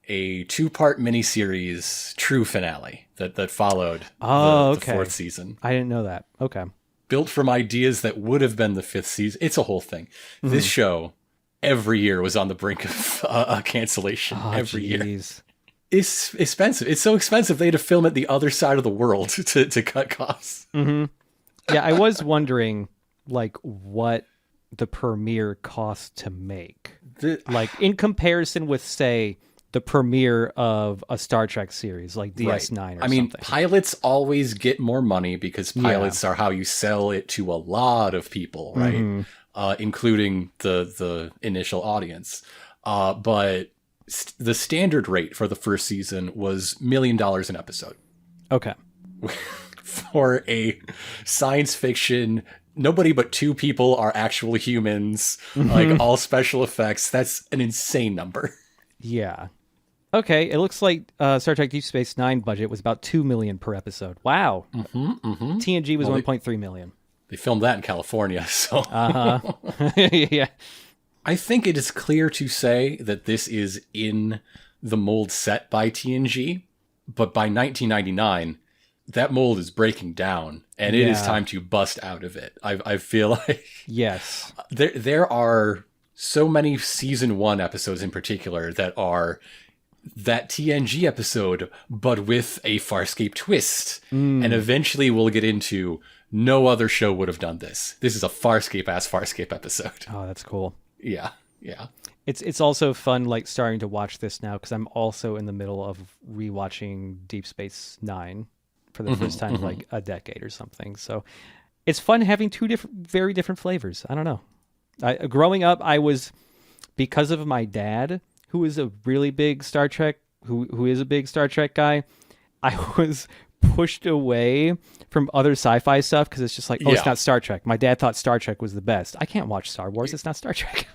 a 2-part miniseries true finale that followed the 4th season. I didn't know that. Okay. Built from ideas that would have been the 5th season. It's a whole thing. This show, every year, was on the brink of a cancellation. Every year. It's expensive. It's so expensive they had to film it the other side of the world to cut costs. Yeah, I was wondering, like, what the premiere cost to make. Like, in comparison with, say, the premiere of a Star Trek series like DS9 or something. I mean, pilots always get more money because pilots are how you sell it to a lot of people, right? Including the initial audience. But the standard rate for the first season was $1 million an episode. Okay. For a science fiction, nobody but 2 people are actual humans, like all special effects. That's an insane number. Yeah. Okay, it looks like Star Trek Deep Space Nine budget was about $2 million per episode. Wow. TNG was $1.3 million. They filmed that in California, so. Yeah. I think it is clear to say that this is in the mold set by TNG, but by 1999, that mold is breaking down, and it is time to bust out of it. I feel like yes, there are so many season 1 episodes in particular that are that TNG episode, but with a Farscape twist. And eventually we'll get into no other show would have done this. This is a Farscape-ass Farscape episode. Oh, that's cool. Yeah. It's also fun, like, starting to watch this now, because I'm also in the middle of rewatching Deep Space Nine for the first time in like a decade or something. So it's fun having 2 very different flavors. I don't know. Growing up, I was, because of my dad, who is a really big Star Trek, who is a big Star Trek guy, I was pushed away from other sci-fi stuff because it's just like, it's not Star Trek. My dad thought Star Trek was the best. I can't watch Star Wars. It's not Star Trek.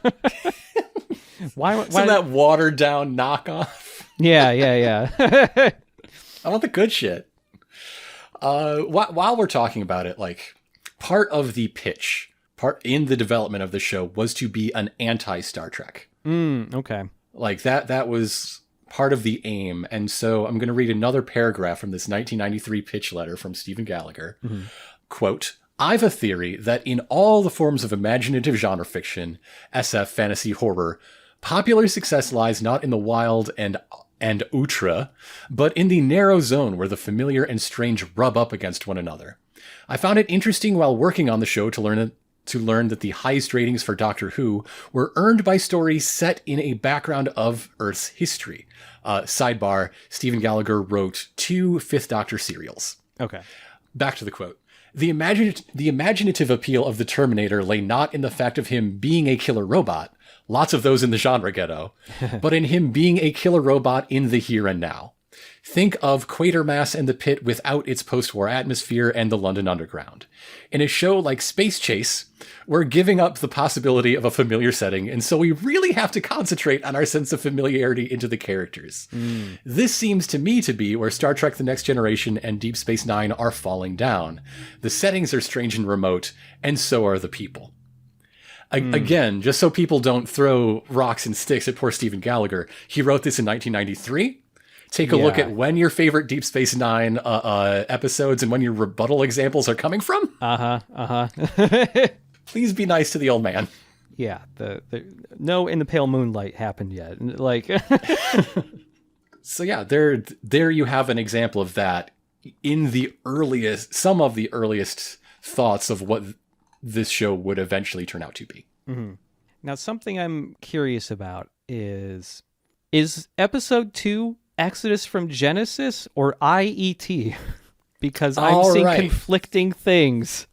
Why that watered down knockoff? Yeah. I want the good shit. While we're talking about it, like, part of the pitch, part in the development of the show was to be an anti-Star Trek. Okay. Like that was part of the aim. And so I'm going to read another paragraph from this 1993 pitch letter from Stephen Gallagher. Quote, "I've a theory that in all the forms of imaginative genre fiction, SF, fantasy, horror, popular success lies not in the wild and outre, but in the narrow zone where the familiar and strange rub up against one another. I found it interesting while working on the show to learn to learn that the highest ratings for Doctor Who were earned by stories set in a background of Earth's history. Sidebar, Stephen Gallagher wrote 2 Fifth Doctor serials. Okay. Back to the quote. The imaginative appeal of the Terminator lay not in the fact of him being a killer robot, lots of those in the genre ghetto, but in him being a killer robot in the here and now. Think of Quatermass and the Pit without its post-war atmosphere and the London Underground. In a show like Space Chase, we're giving up the possibility of a familiar setting, and so we really have to concentrate on our sense of familiarity into the characters. This seems to me to be where Star Trek The Next Generation and Deep Space Nine are falling down. The settings are strange and remote, and so are the people. Again, just so people don't throw rocks and sticks at poor Stephen Gallagher, he wrote this in 1993. Take a look at when your favorite Deep Space Nine episodes and when your rebuttal examples are coming from. Please be nice to the old man. Yeah, the no In the Pale Moonlight happened yet. Like, so yeah, there you have an example of that in some of the earliest thoughts of what this show would eventually turn out to be. Mm-hmm. Now, something I'm curious about is episode 2 Exodus from Genesis or IET? Because I'm seeing conflicting things.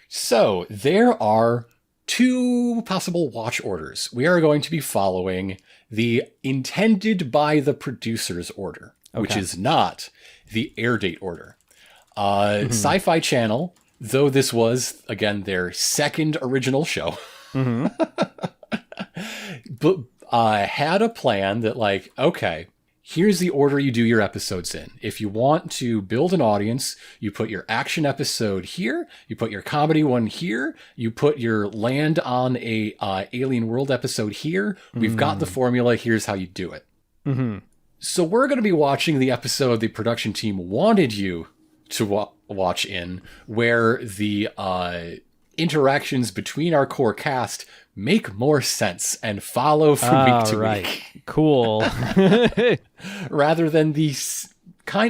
So there are 2 possible watch orders. We are going to be following the intended by the producers order, which is not the air date order. Sci-Fi Channel, though this was, again, their second original show, but had a plan that, like, okay, here's the order you do your episodes in. If you want to build an audience, you put your action episode here, you put your comedy one here, you put your land on a alien world episode here. We've got the formula. Here's how you do it. So we're going to be watching the episode the production team wanted you to watch in, where the interactions between our core cast make more sense and follow from week to week. Cool. Rather than these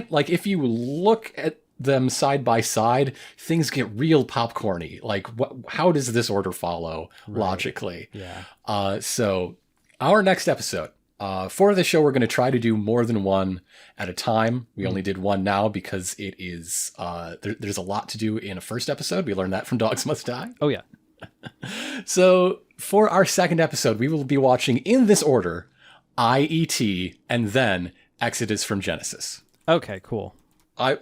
like, if you look at them side by side, things get real popcorny. Like, how does this order follow logically? Yeah. So our next episode, for the show, we're going to try to do more than one at a time. We only did one now because it is, there's a lot to do in a first episode. We learned that from Dogs Must Die. Oh, yeah. So for our second episode, we will be watching in this order, IET and then Exodus from Genesis. Okay, cool. I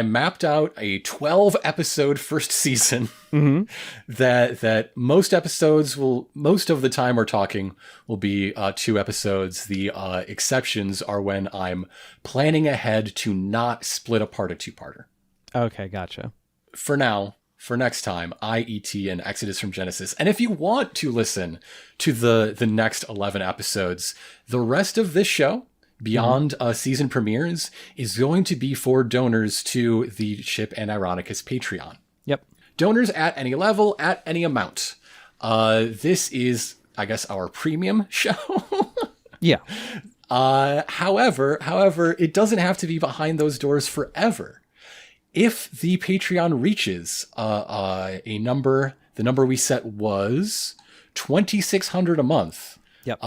mapped out a 12 episode first season that most of the time we're talking will be 2 episodes. The exceptions are when I'm planning ahead to not split apart a 2-parter. Okay, gotcha. For now, for next time, IET and Exodus from Genesis. And if you want to listen to the next 11 episodes, the rest of this show, beyond season premieres, is going to be for donors to the Chip and Ironicus Patreon. Yep. Donors at any level, at any amount. This is, I guess, our premium show. Yeah. However, it doesn't have to be behind those doors forever. If the Patreon reaches a number, the number we set was $2,600 a month. Yep.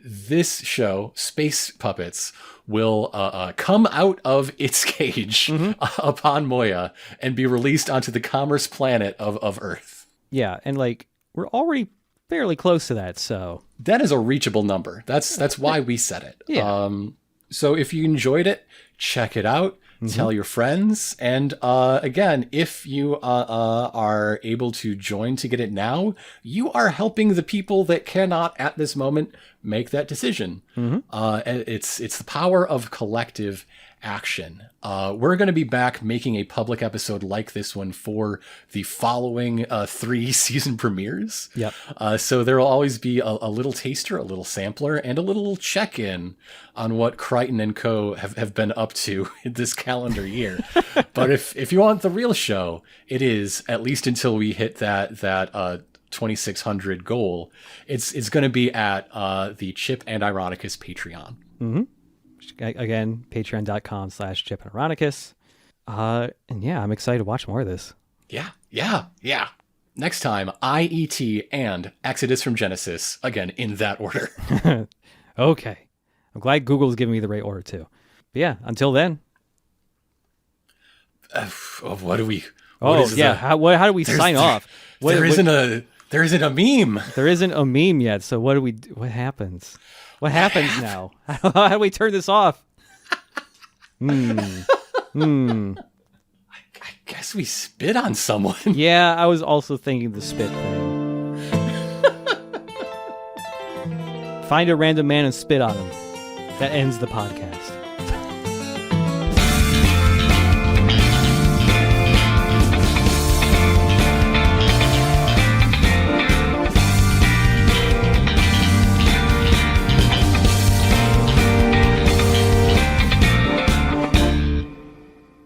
This show, Space Puppets, will come out of its cage upon Moya and be released onto the commerce planet of Earth. Yeah, and like we're already fairly close to that, so that is a reachable number. That's why we set it. Yeah. So if you enjoyed it, check it out. Tell your friends. And again, if you are able to join to get it now, you are helping the people that cannot at this moment make that decision. It's the power of collective action. We're going to be back making a public episode like this one for the following 3 season premieres. Yep. So there will always be a little taster, a little sampler, and a little check-in on what Crichton and Co. have been up to this calendar year. But if you want the real show, it is, at least until we hit that 2,600 goal, it's going to be at the Chip and Ironicus Patreon. Again, patreon.com/ChipandIronicus. And yeah, I'm excited to watch more of this. Yeah. Next time, IET and Exodus from Genesis. Again, in that order. Okay. I'm glad Google's giving me the right order, too. But yeah, until then. What do we... How do we sign off? There isn't a meme. There isn't a meme yet, so what happens? What happens now? How do we turn this off? I guess we spit on someone. Yeah, I was also thinking the spit thing. Find a random man and spit on him. That ends the podcast.